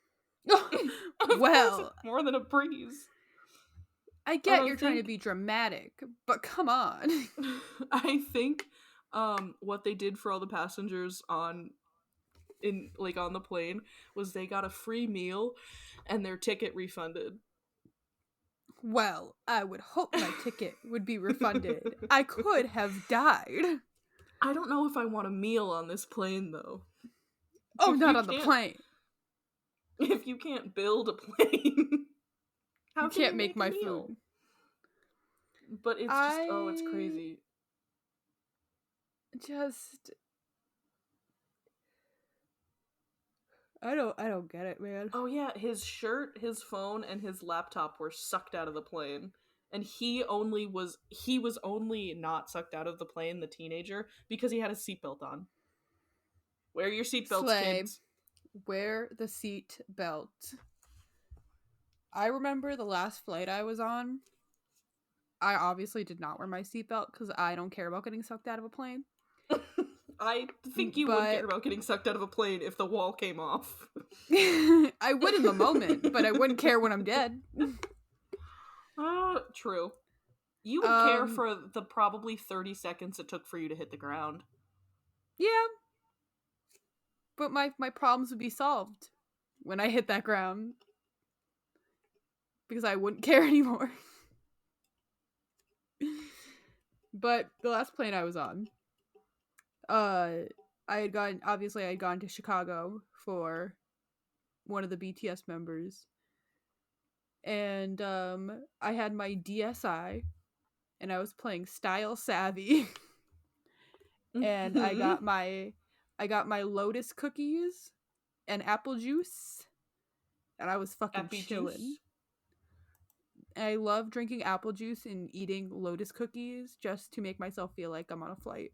Well, more than a breeze. I get you're trying to be dramatic, but come on. I think what they did for all the passengers on the plane was they got a free meal and their ticket refunded. Well, I would hope my ticket would be refunded. I could have died. I don't know if I want a meal on this plane, though. Oh, not on the plane. If you can't build a plane, how you can't make my food. But it's just, it's crazy. I don't get it, man. Oh yeah, his shirt, his phone, and his laptop were sucked out of the plane. And he was only not sucked out of the plane, the teenager, because he had a seatbelt on. Wear your seatbelts, kids. Wear the seat belt. I remember the last flight I was on, I obviously did not wear my seatbelt because I don't care about getting sucked out of a plane. I think you would care about getting sucked out of a plane if the wall came off. I would in the moment, but I wouldn't care when I'm dead. True. You would care for the probably 30 seconds it took for you to hit the ground. Yeah. But my problems would be solved when I hit that ground. Because I wouldn't care anymore. But the last plane I was on, I had gone to Chicago for one of the BTS members. And I had my DSi and I was playing Style Savvy. And I got my Lotus cookies and apple juice. And I was fucking chilling. I love drinking apple juice and eating Lotus cookies just to make myself feel like I'm on a flight.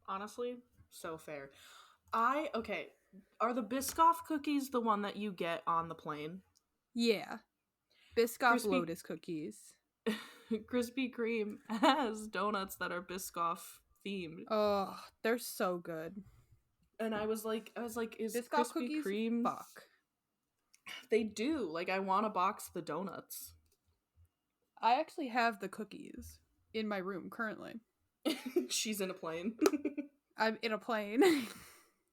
Honestly, so fair. Okay, are the Biscoff cookies the one that you get on the plane? Yeah. Biscoff Lotus cookies. Krispy Kreme has donuts that are Biscoff themed. Oh, they're so good. And I was like, is Biscoff Krispy Kreme? Fuck. They do. Like, I want to box the donuts. I actually have the cookies in my room currently. She's in a plane. I'm in a plane.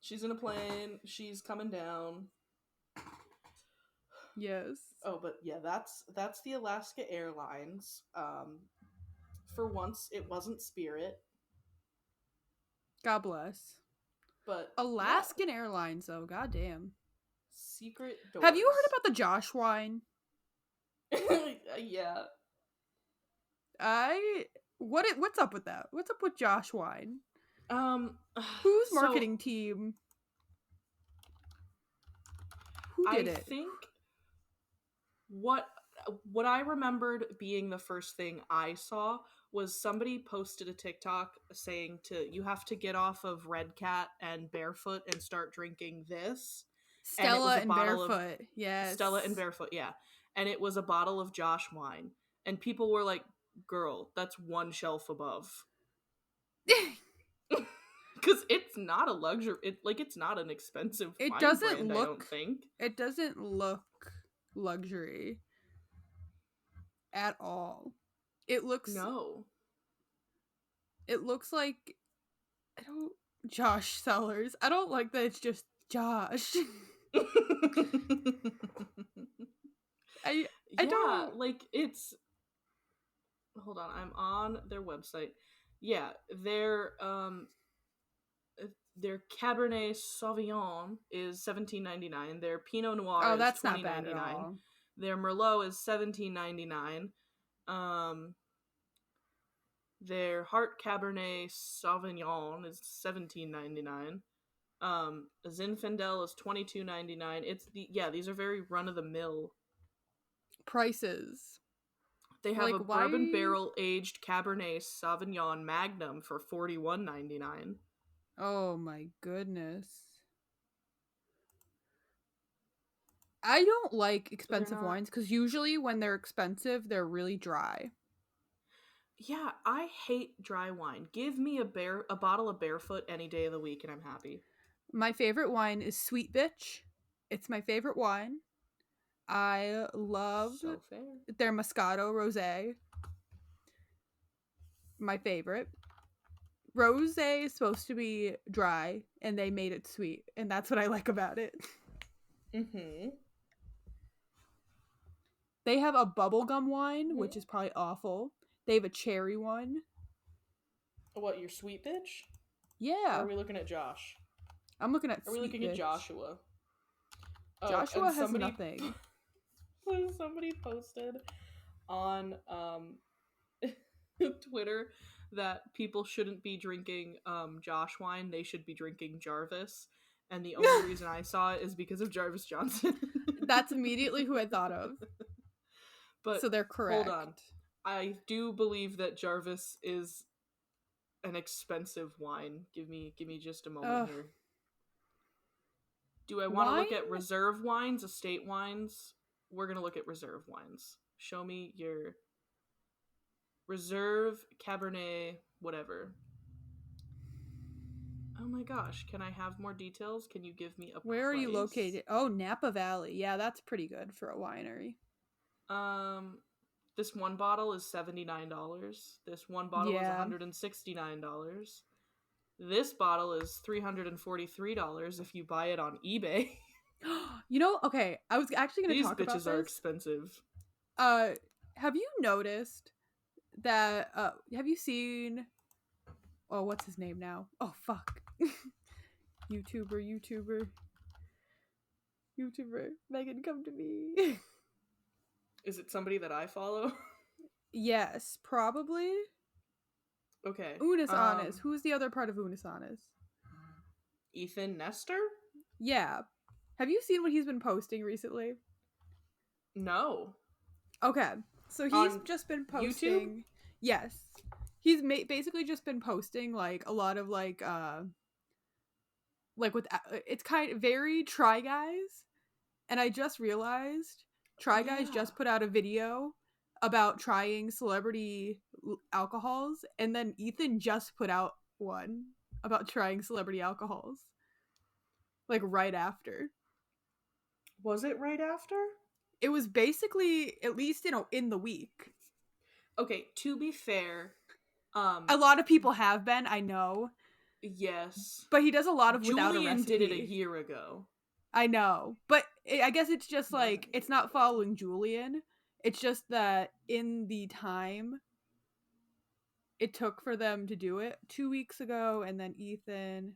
She's in a plane. She's coming down. Yes. Oh, but yeah, that's the Alaska Airlines. For once, it wasn't Spirit. God bless. But Alaskan Airlines, though, goddamn. Secret doors. Have you heard about the Josh wine? Yeah. What's up with that? What's up with Josh wine? Whose marketing team? Who did it? I think what I remembered being the first thing I saw was somebody posted a TikTok saying you have to get off of Red Cat and Barefoot and start drinking this. Stella and Barefoot. Yes. Stella and Barefoot, yeah. And it was a bottle of Josh wine. And people were like, girl, that's one shelf above. Because it's not a luxury. It's not an expensive wine brand, I don't think. It doesn't look luxury at all. It looks... No. It looks like... Josh Sellers. I don't like that it's just Josh. I don't... Like, it's... Hold on, I'm on their website. Yeah, their Cabernet Sauvignon is $17.99. Their Pinot Noir is $20.99. Not bad at all. Their Merlot is $17.99. Their Heart Cabernet Sauvignon is $17.99. Zinfandel is $22.99. These are very run of the mill prices. They have a bourbon barrel aged Cabernet Sauvignon Magnum for $41.99. Oh my goodness. I don't like expensive wines because usually when they're expensive, they're really dry. Yeah, I hate dry wine. Give me a bottle of Barefoot any day of the week and I'm happy. My favorite wine is Sweet Bitch. It's my favorite wine. I love their Moscato Rosé. My favorite. Rosé is supposed to be dry, and they made it sweet, and that's what I like about it. Mm-hmm. They have a bubblegum wine, which is probably awful. They have a cherry one. What, your sweet bitch? Yeah. Or are we looking at Josh? I'm looking at Are we looking at Joshua? Joshua has nothing. Somebody posted on Twitter that people shouldn't be drinking Josh wine. They should be drinking Jarvis. And the only reason I saw it is because of Jarvis Johnson. That's immediately who I thought of. But so they're correct. Hold on. I do believe that Jarvis is an expensive wine. Give me just a moment here. Do I want to look at reserve wines, estate wines? We're going to look at reserve wines. Show me your reserve, Cabernet, whatever. Oh my gosh, can I have more details? Can you give me a Where price? are you located? Oh, Napa Valley. Yeah, that's pretty good for a winery. This one bottle is $79. This one bottle is $169. This bottle is $343 if you buy it on eBay. You know, okay, I was actually going to talk about this. These bitches are expensive. Have you noticed that, have you seen, oh, what's his name now? Oh, fuck. YouTuber. Megan, come to me. Is it somebody that I follow? Yes, probably. Okay. Unis Honest. Who's the other part of Unis Honest? Ethan Nestor? Yeah. Have you seen what he's been posting recently? No. Okay. So he's just been posting. YouTube? Yes. He's basically just been posting like a lot of like with it's kind of very Try Guys. And I just realized Try Guys just put out a video about trying celebrity alcohols, and then Ethan just put out one about trying celebrity alcohols. Like right after. Was it right after? It was basically at least in the week. Okay, to be fair, a lot of people have been, I know. Yes. But he does a lot of without a recipe. Julian did it a year ago. I know. But I guess it's just like, it's not following Julian. It's just that in the time it took for them to do it 2 weeks ago, and then Ethan.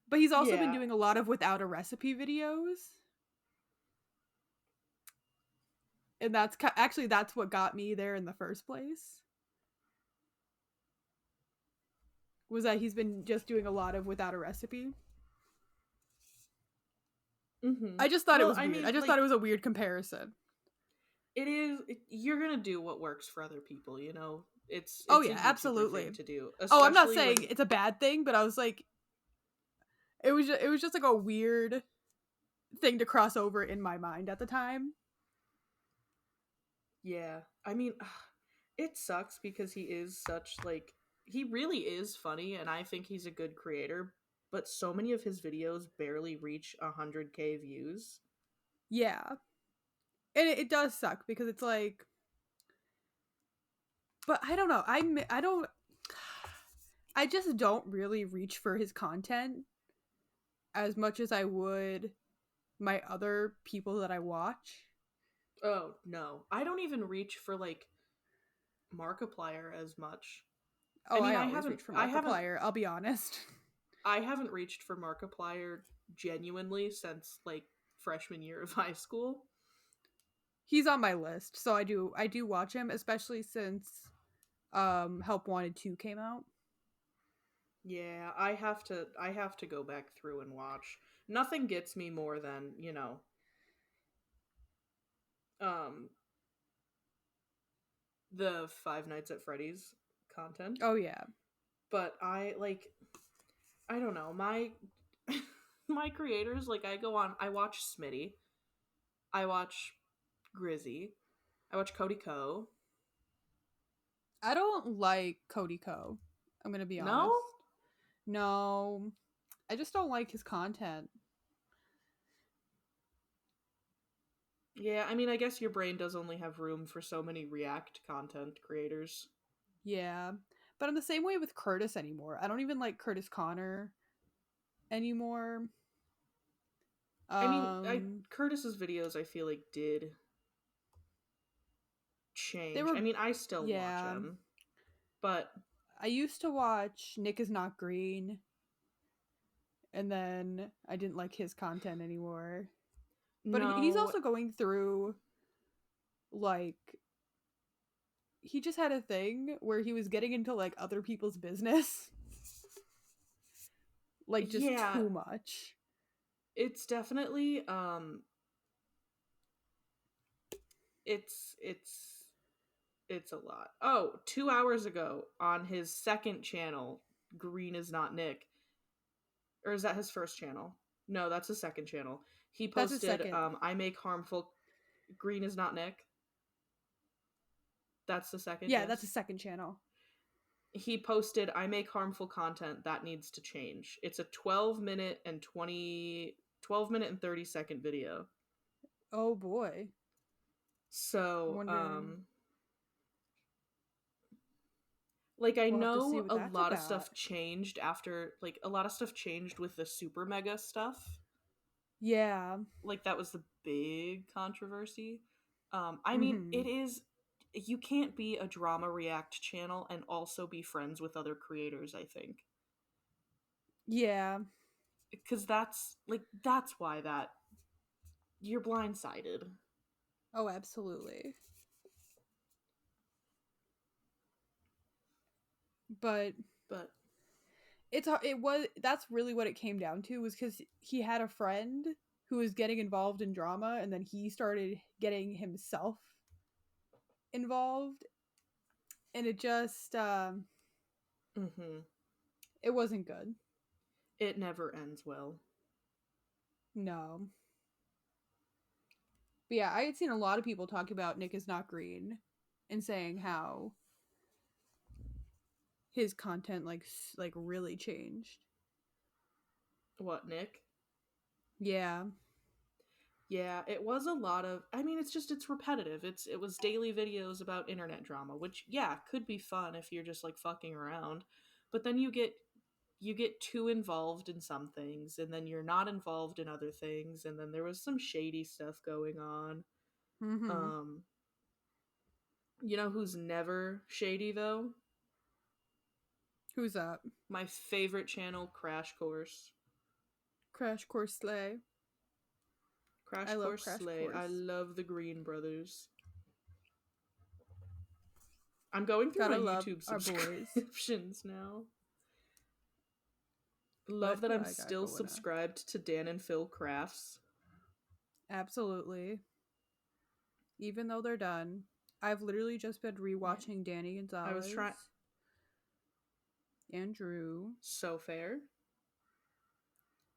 But he's also been doing a lot of without a recipe videos. And that's what got me there in the first place. Was that he's been just doing a lot of without a recipe. Mm-hmm. I just thought it was weird. I just thought it was a weird comparison. It is. You're gonna do what works for other people, you know. It's absolutely thing to do. Oh, I'm not saying it's a bad thing, but I was like, it was just like a weird thing to cross over in my mind at the time. Yeah, I mean, it sucks because he is such like he really is funny, and I think he's a good creator. But so many of his videos barely reach 100K views. Yeah. And it does suck because it's like, but I don't know. I just don't really reach for his content as much as I would my other people that I watch. Oh, no. I don't even reach for like Markiplier as much. Oh, I haven't reached for Markiplier, I'll be honest. I haven't reached for Markiplier genuinely since like freshman year of high school. He's on my list, so I do watch him, especially since Help Wanted 2 came out. Yeah, I have to go back through and watch. Nothing gets me more than, you know, the Five Nights at Freddy's content. Oh yeah. But I don't know, my creators, like I watch Smitty, I watch Grizzy, I watch Cody Ko. I don't like Cody Ko. I'm gonna be honest. No, I just don't like his content. Yeah, I mean, I guess your brain does only have room for so many React content creators. Yeah. But I'm the same way with Curtis anymore. I don't even like Curtis Connor anymore. I mean, Curtis's videos I feel like did They change. were I mean, I still watch yeah. him, but I used to watch Nick is Not Green, and then I didn't like his content anymore. But he's no, also going through, like, he just had a thing where he was getting into, like, other people's business. Like, just yeah, too much. it's definitely it's a lot. Oh, 2 hours ago on his second channel, Green is Not Nick. Or is that his first channel? No, that's his second channel. He That's his posted second. I make harmful Green is Not Nick. That's the second, Yeah, yes. that's his second channel. He posted I make harmful content that needs to change. It's a 12 minute and 30-second video. Oh boy. So, Wondering. like, I We'll have to see know what a that's lot of about. stuff changed after, like, a lot of stuff changed with the Super Mega stuff. Yeah. Like, that was the big controversy. I mean, it is, you can't be a drama react channel and also be friends with other creators, I think. Yeah. Because that's why that, you're blindsided. Oh, absolutely. But that's really what it came down to, was because he had a friend who was getting involved in drama, and then he started getting himself involved, and it just it wasn't good. It never ends well. No. But yeah, I had seen a lot of people talk about Nick is Not Green and saying how his content like really changed. What, Nick? Yeah. Yeah, it was a lot of, I mean, it's repetitive. It was daily videos about internet drama, which, yeah, could be fun if you're just like fucking around. But then you get too involved in some things, and then you're not involved in other things, and then there was some shady stuff going on. You know who's never shady though? Who's that? My favorite channel, Crash Course. Crash Course Slay. Crash Course Slay. I love the Green Brothers. I'm going through my YouTube subscriptions now. Love that I'm still subscribed to Dan and Phil Crafts. Absolutely. Even though they're done. I've literally just been rewatching Danny Gonzalez. I was trying. Andrew. So fair.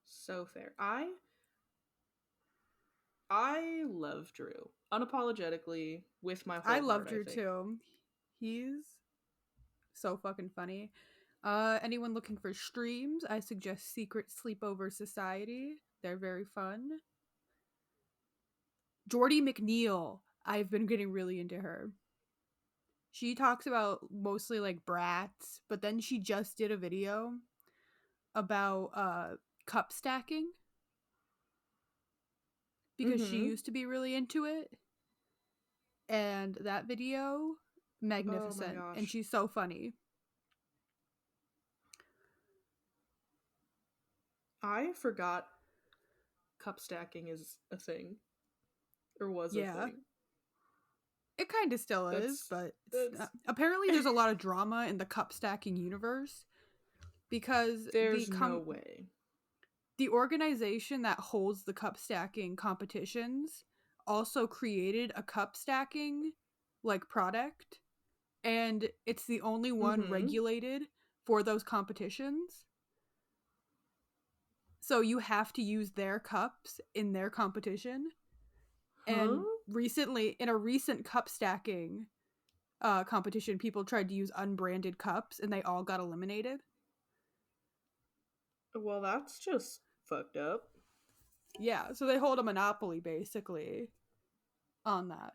So fair. I love Drew unapologetically with my whole heart. I love Drew too. He's so fucking funny. Anyone looking for streams, I suggest Secret Sleepover Society. They're very fun. Jordy McNeil. I've been getting really into her. She talks about mostly like brats, but then she just did a video about cup stacking because she used to be really into it. And that video, magnificent. Oh, and she's so funny. I forgot cup stacking is a thing. Or was a thing. It kind of still is, but apparently there's a lot of drama in the cup stacking universe because there's no way. The organization that holds the cup stacking competitions also created a cup stacking like product, and it's the only one regulated for those competitions. So you have to use their cups in their competition. And recently, in a recent cup stacking competition, people tried to use unbranded cups and they all got eliminated. Well, that's just fucked up. Yeah, so they hold a monopoly, basically. on that.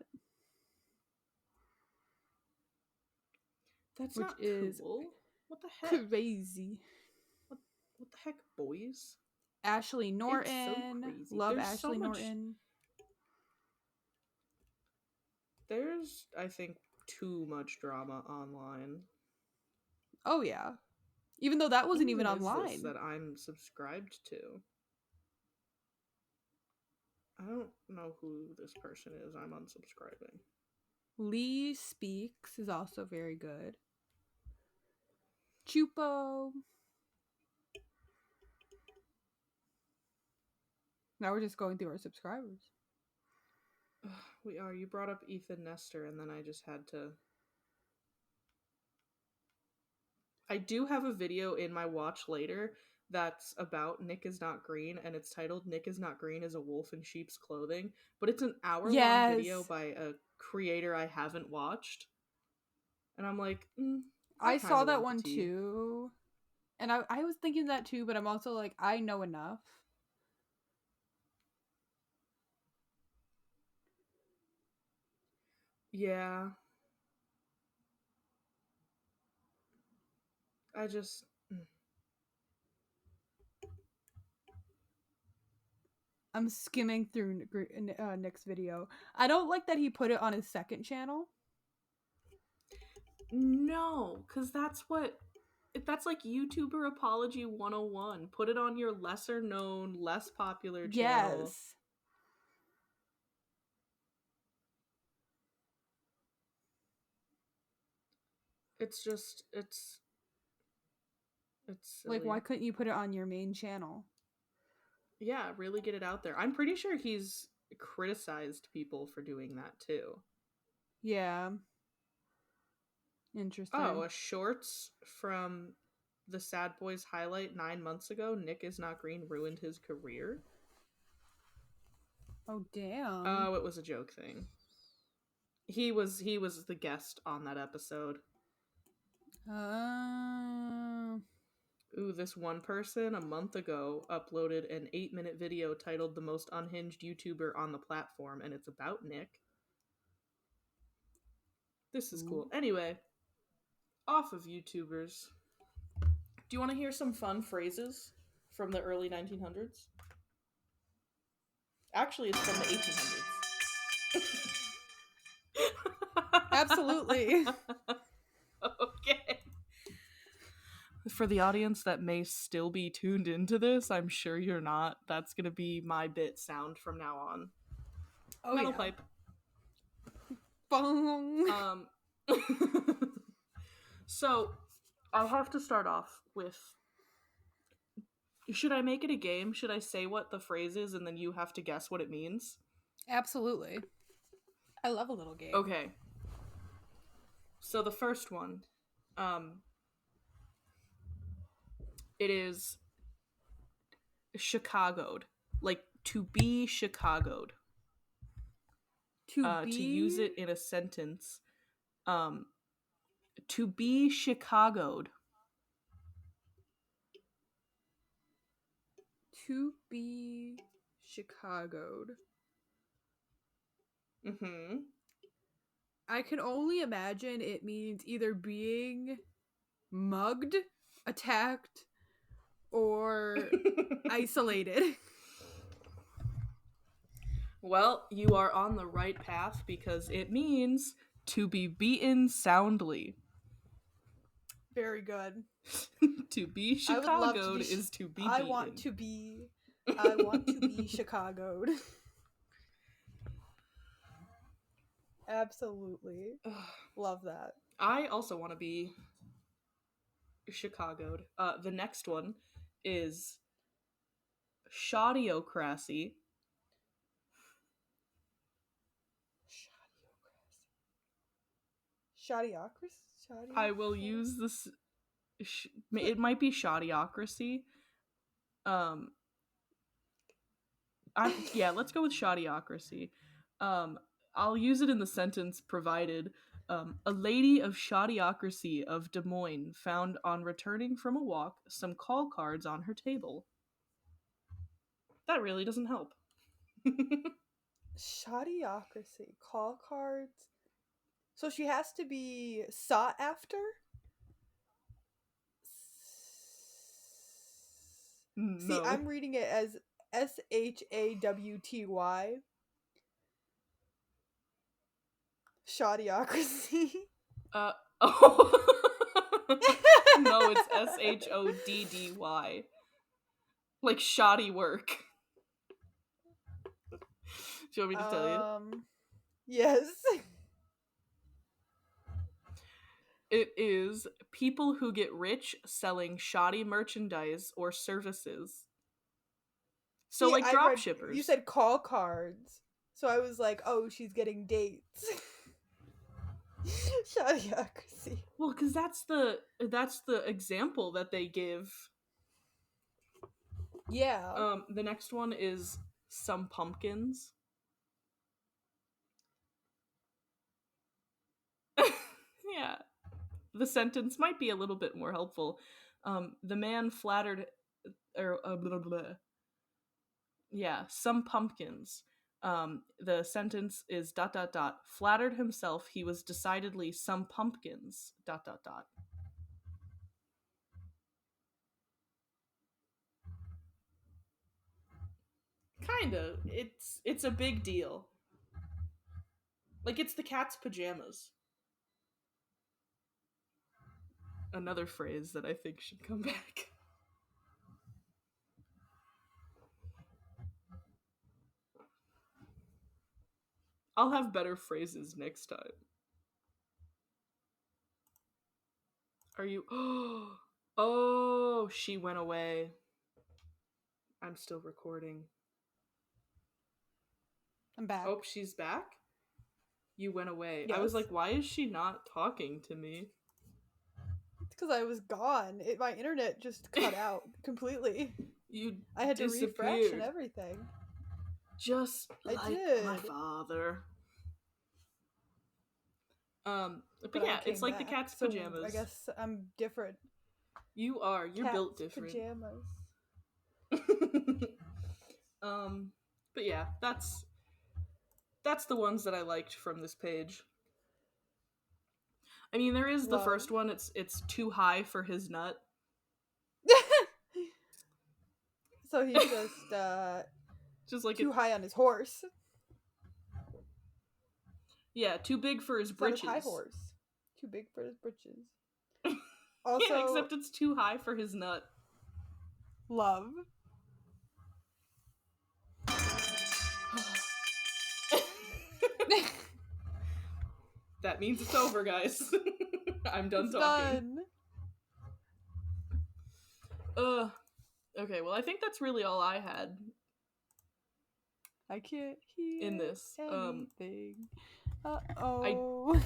That's not cool. What the heck? Crazy. What the heck, boys? Ashley Norton. It's so crazy. Love There's Ashley so Norton. There's, I think, too much drama online. Oh yeah. Even though that wasn't even online. That I'm subscribed to. I don't know who this person is. I'm unsubscribing. Lee Speaks is also very good. Chupo. Now we're just going through our subscribers. We are. You brought up Ethan Nestor, and then I just had to... I do have a video in my watch later that's about Nick is Not Green, and it's titled Nick is Not Green is a Wolf in Sheep's Clothing, but it's an hour-long video by a creator I haven't watched. And I'm like, I saw that one too. And I was thinking that too, but I'm also like, I know enough. Yeah. I just... I'm skimming through Nick's video. I don't like that he put it on his second channel. No, because that's like YouTuber Apology 101. Put it on your lesser known, less popular channel. Yes. It's just, it's silly. Like, why couldn't you put it on your main channel? Yeah, really get it out there. I'm pretty sure he's criticized people for doing that too. Yeah. Interesting. Oh, a shorts from the Sad Boys highlight 9 months ago. Nick is Not Green ruined his career. Oh, damn. Oh, it was a joke thing. He was the guest on that episode. Ooh, this one person a month ago uploaded an 8-minute video titled The Most Unhinged YouTuber on the Platform, and it's about Nick. This is cool. Anyway, off of YouTubers. Do you want to hear some fun phrases from the early 1900s? Actually, it's from the 1800s. Absolutely. Okay. For the audience that may still be tuned into this, I'm sure you're not. That's going to be my bit sound from now on. Oh, Metal yeah. pipe. Bong. So, I'll have to start off with... Should I make it a game? Should I say what the phrase is and then you have to guess what it means? Absolutely. I love a little game. Okay. So the first one, it is Chicago'd. Like, to be Chicago'd. To use it in a sentence. To be Chicago'd. To be Chicago'd. Mm-hmm. I can only imagine it means either being mugged, attacked, or isolated. Well, you are on the right path because it means to be beaten soundly. Very good. To be Chicago'd is to be beaten. I want to be Chicago'd. Absolutely. Love that. I also want to be Chicago'd. The next one is Shoddyocracy. Shoddyocracy? I will use this... it might be Shoddyocracy. Yeah, let's go with Shoddyocracy. I'll use it in the sentence provided. A lady of Shoddyocracy of Des Moines found on returning from a walk some call cards on her table. That really doesn't help. Shoddyocracy. Call cards. So she has to be sought after? No. See, I'm reading it as Shawty. Shoddyocracy. Oh. No, it's SHODDY. Like shoddy work. Do you want me to tell you? Yes. It is people who get rich selling shoddy merchandise or services. So, See, like drop shippers. You said call cards. So I was like, oh, she's getting dates. Shoddyocracy. Well, because that's the example that they give. Yeah. The next one is some pumpkins. Yeah. The sentence might be a little bit more helpful. The man flattered, or blah, blah. Yeah, some pumpkins. The sentence is ... flattered himself he was decidedly some pumpkins ... Kinda. It's a big deal. Like, it's the cat's pajamas. Another phrase that I think should come back. I'll have better phrases next time. Are you... Oh, she went away. I'm still recording. I'm back. Oh, she's back? You went away. Yes. I was like, why is she not talking to me? It's because I was gone. My internet just cut out completely. I had to refresh and everything. Just like my father. But yeah, it's like the cat's pajamas. I guess I'm different. You are. You're built different. Pajamas. But yeah, that's the ones that I liked from this page. I mean, there is the first one. It's too high for his nut. So he's just like too high on his horse. Yeah, too big for his britches. High horse. Too big for his britches. Also, yeah, except it's too high for his nut. Love. That means it's over, guys. I'm done talking. Done. Okay, well, I think that's really all I had. I can't hear in this. Anything. Uh-oh.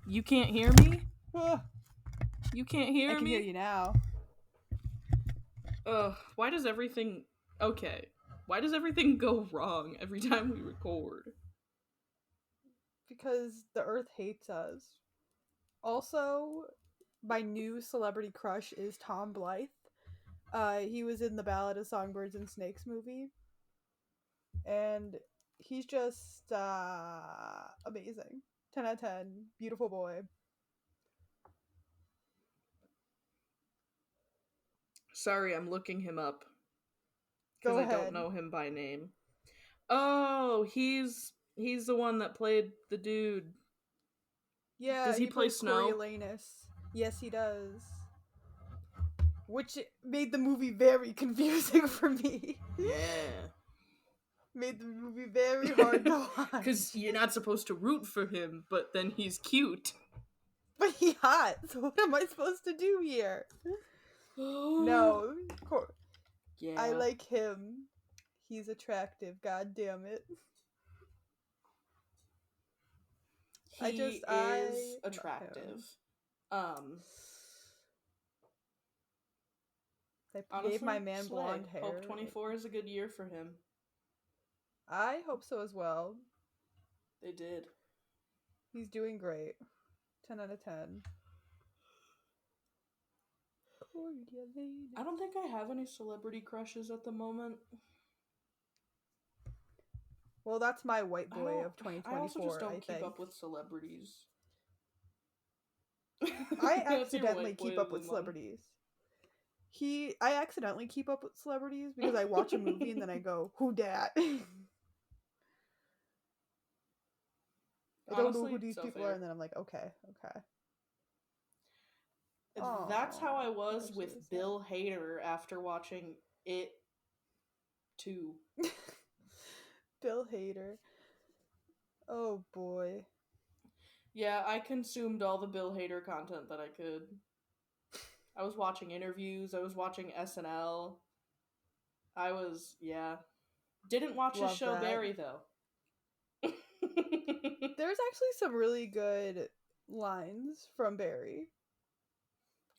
You can't hear me? You can't hear me? I can hear you now. Why does everything... Okay. Why does everything go wrong every time we record? Because the Earth hates us. Also, my new celebrity crush is Tom Blythe. He was in the Ballad of Songbirds and Snakes movie. And he's just amazing. 10 out of 10. Beautiful boy. Sorry, I'm looking him up. Go ahead. Because I don't know him by name. Oh, he's the one that played the dude. Yeah, does he play Snow? Coriolanus. Yes, he does. Which made the movie very confusing for me. Yeah. Made the movie very hard to watch. Because you're not supposed to root for him, but then he's cute. But he's hot, so what am I supposed to do here? No. Yeah. I like him. He's attractive, god damn it. He is attractive. They gave my man blonde hair. Hope 24 is a good year for him. I hope so as well. They did. He's doing great. 10 out of 10. I don't think I have any celebrity crushes at the moment. Well, that's my white boy of 2024. I also just don't keep think. up with celebrities. I accidentally keep up with celebrities. I accidentally keep up with celebrities because I watch a movie and then I go, "Who dat?" I don't know who these people are, and then I'm like, okay. That's how I was with Bill Hader after watching It 2. Bill Hader. Oh boy. Yeah, I consumed all the Bill Hader content that I could. I was watching interviews, I was watching SNL. Didn't watch his show Barry, though. There's actually some really good lines from Barry.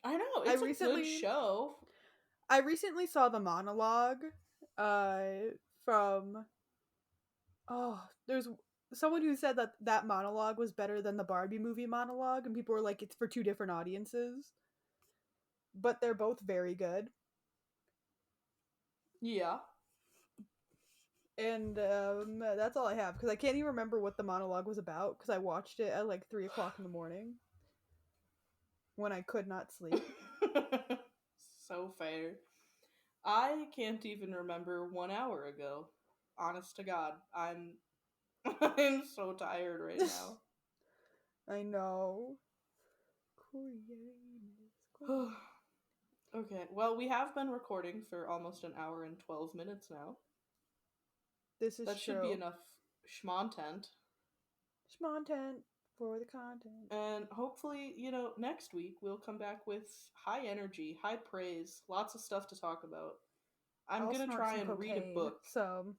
I know, it's a good show. I recently saw the monologue from... there's someone who said that monologue was better than the Barbie movie monologue, and people were like, it's for two different audiences. But they're both very good. Yeah. And that's all I have, because I can't even remember what the monologue was about, because I watched it at like 3 o'clock in the morning when I could not sleep. So fair. I can't even remember 1 hour ago. Honest to God, I'm so tired right now. I know. Okay, well, we have been recording for almost an hour and 12 minutes now. This is That should be enough schmontent. Schmontent for the content. And hopefully, next week we'll come back with high energy, high praise, lots of stuff to talk about. I'm gonna try and read a book. So,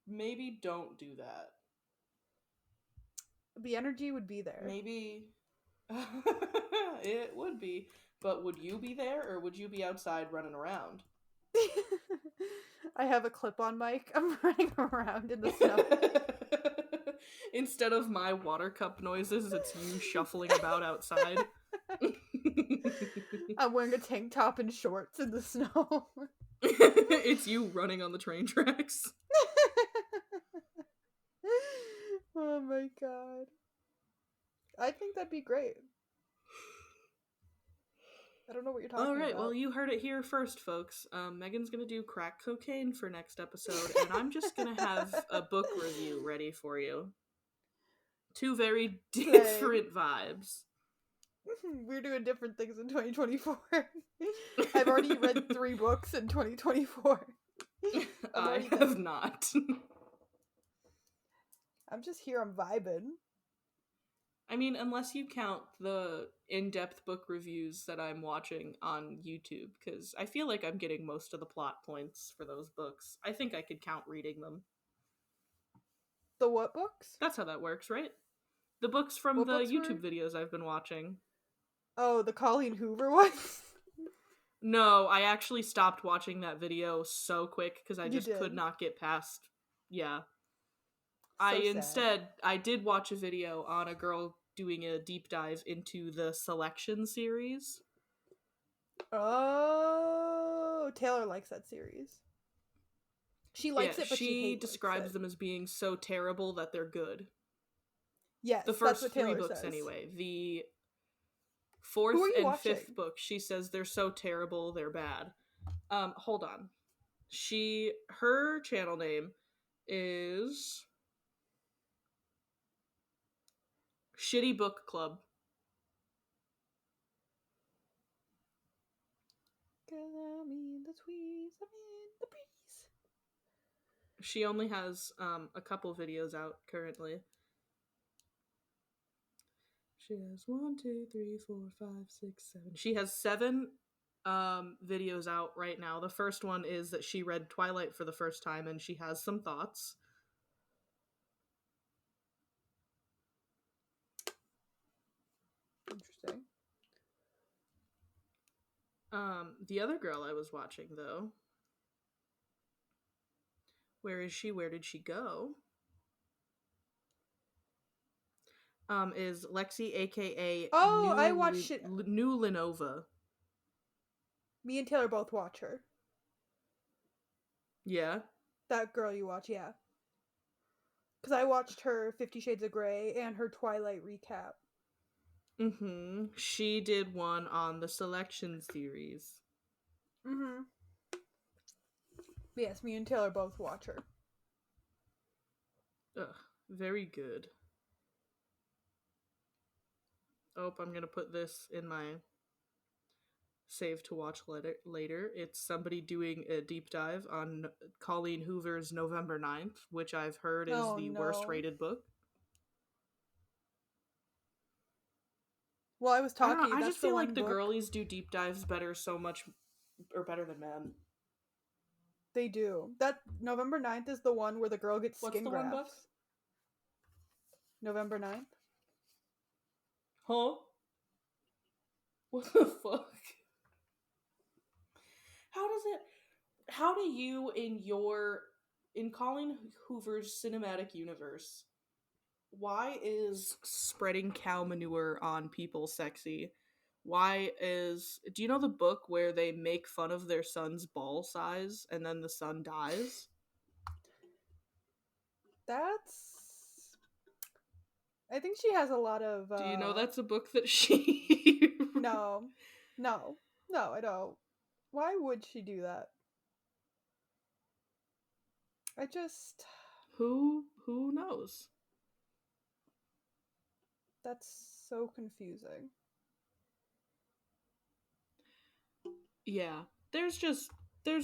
maybe don't do that. The energy would be there. Maybe it would be, but would you be there, or would you be outside running around? I have a clip-on mic. I'm running around in the snow. Instead of my water cup noises, it's you shuffling about outside. I'm wearing a tank top and shorts in the snow. It's you running on the train tracks. Oh my god. I think that'd be great. I don't know what you're talking about. Alright, well, you heard it here first, folks. Megan's gonna do crack cocaine for next episode, and I'm just gonna have a book review ready for you. Two very different vibes. We're doing different things in 2024. I've already read 3 books in 2024. I have not. I'm just here, I'm vibing. I mean, unless you count the in-depth book reviews that I'm watching on YouTube, because I feel like I'm getting most of the plot points for those books. I think I could count reading them. The what books? That's how that works, right? The books from the YouTube videos I've been watching. Oh, the Colleen Hoover ones? No, I actually stopped watching that video so quick because I just could not get past. Yeah. I did watch a video on a girl doing a deep dive into the Selection series. Oh, Taylor likes that series. She likes it, but she describes them as being so terrible that they're good. Yes, the first 3 books says. Anyway. The 4th and watching? 5th book, she says they're so terrible, they're bad. Hold on. Her channel name is Shitty Book Club. She only has a couple videos out currently. She has 1, 2, 3, 4, 5, 6, 7. She has 7 videos out right now. The first one is that she read Twilight for the first time and she has some thoughts. Interesting. The other girl I was watching, though, where is she? Where did she go? Is Lexi, aka I watched it. New Lenova. Me and Taylor both watch her. Yeah. That girl you watch, yeah. Because I watched her 50 Shades of Grey and her Twilight recap. Mm-hmm. She did one on the Selection series. Mm-hmm. Yes, me and Taylor both watch her. Ugh, very good. Oh, I'm gonna put this in my save to watch later. It's somebody doing a deep dive on Colleen Hoover's November 9th, which I've heard is the worst rated book. Well, I was talking. I just feel like the girlies do deep dives better than men. They do. That November 9th is the one where the girl gets skin grafts. What's the one book? November 9th. Huh? What the fuck? How do you in Colleen Hoover's cinematic universe, why is spreading cow manure on people sexy? Do you know the book where they make fun of their son's ball size and then the son dies? I think she has a lot of... Do you know that's a book that she... No, I don't. Why would she do that? I just... Who knows? That's so confusing. Yeah, there's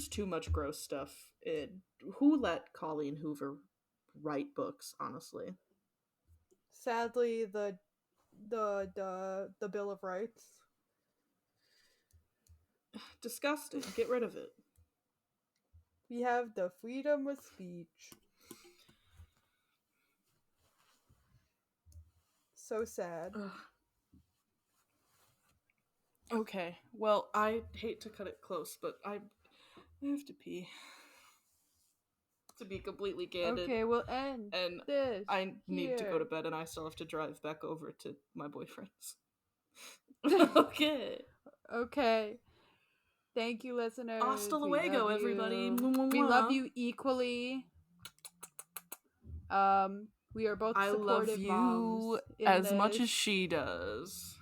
too much gross stuff in... Who let Colleen Hoover write books, honestly? Sadly, the Bill of Rights. Disgusting. Get rid of it. We have the freedom of speech. So sad. Ugh. Okay, well, I hate to cut it close, but I have to pee. To be completely candid. Okay, we'll end and this. I need to go to bed, and I still have to drive back over to my boyfriend's. Okay. Thank you, listeners. Hasta luego, everybody. We love you equally. We are both supportive moms. I love you as much as she does.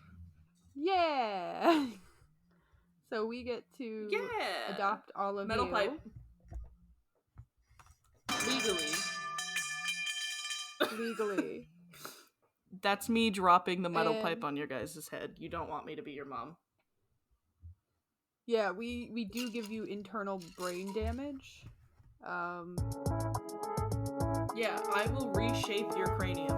Yeah. So we get to adopt all of Metal you. Pipe. Legally. That's me dropping the metal pipe on your guys' head. You don't want me to be your mom. Yeah, we do give you internal brain damage. Yeah, I will reshape your cranium.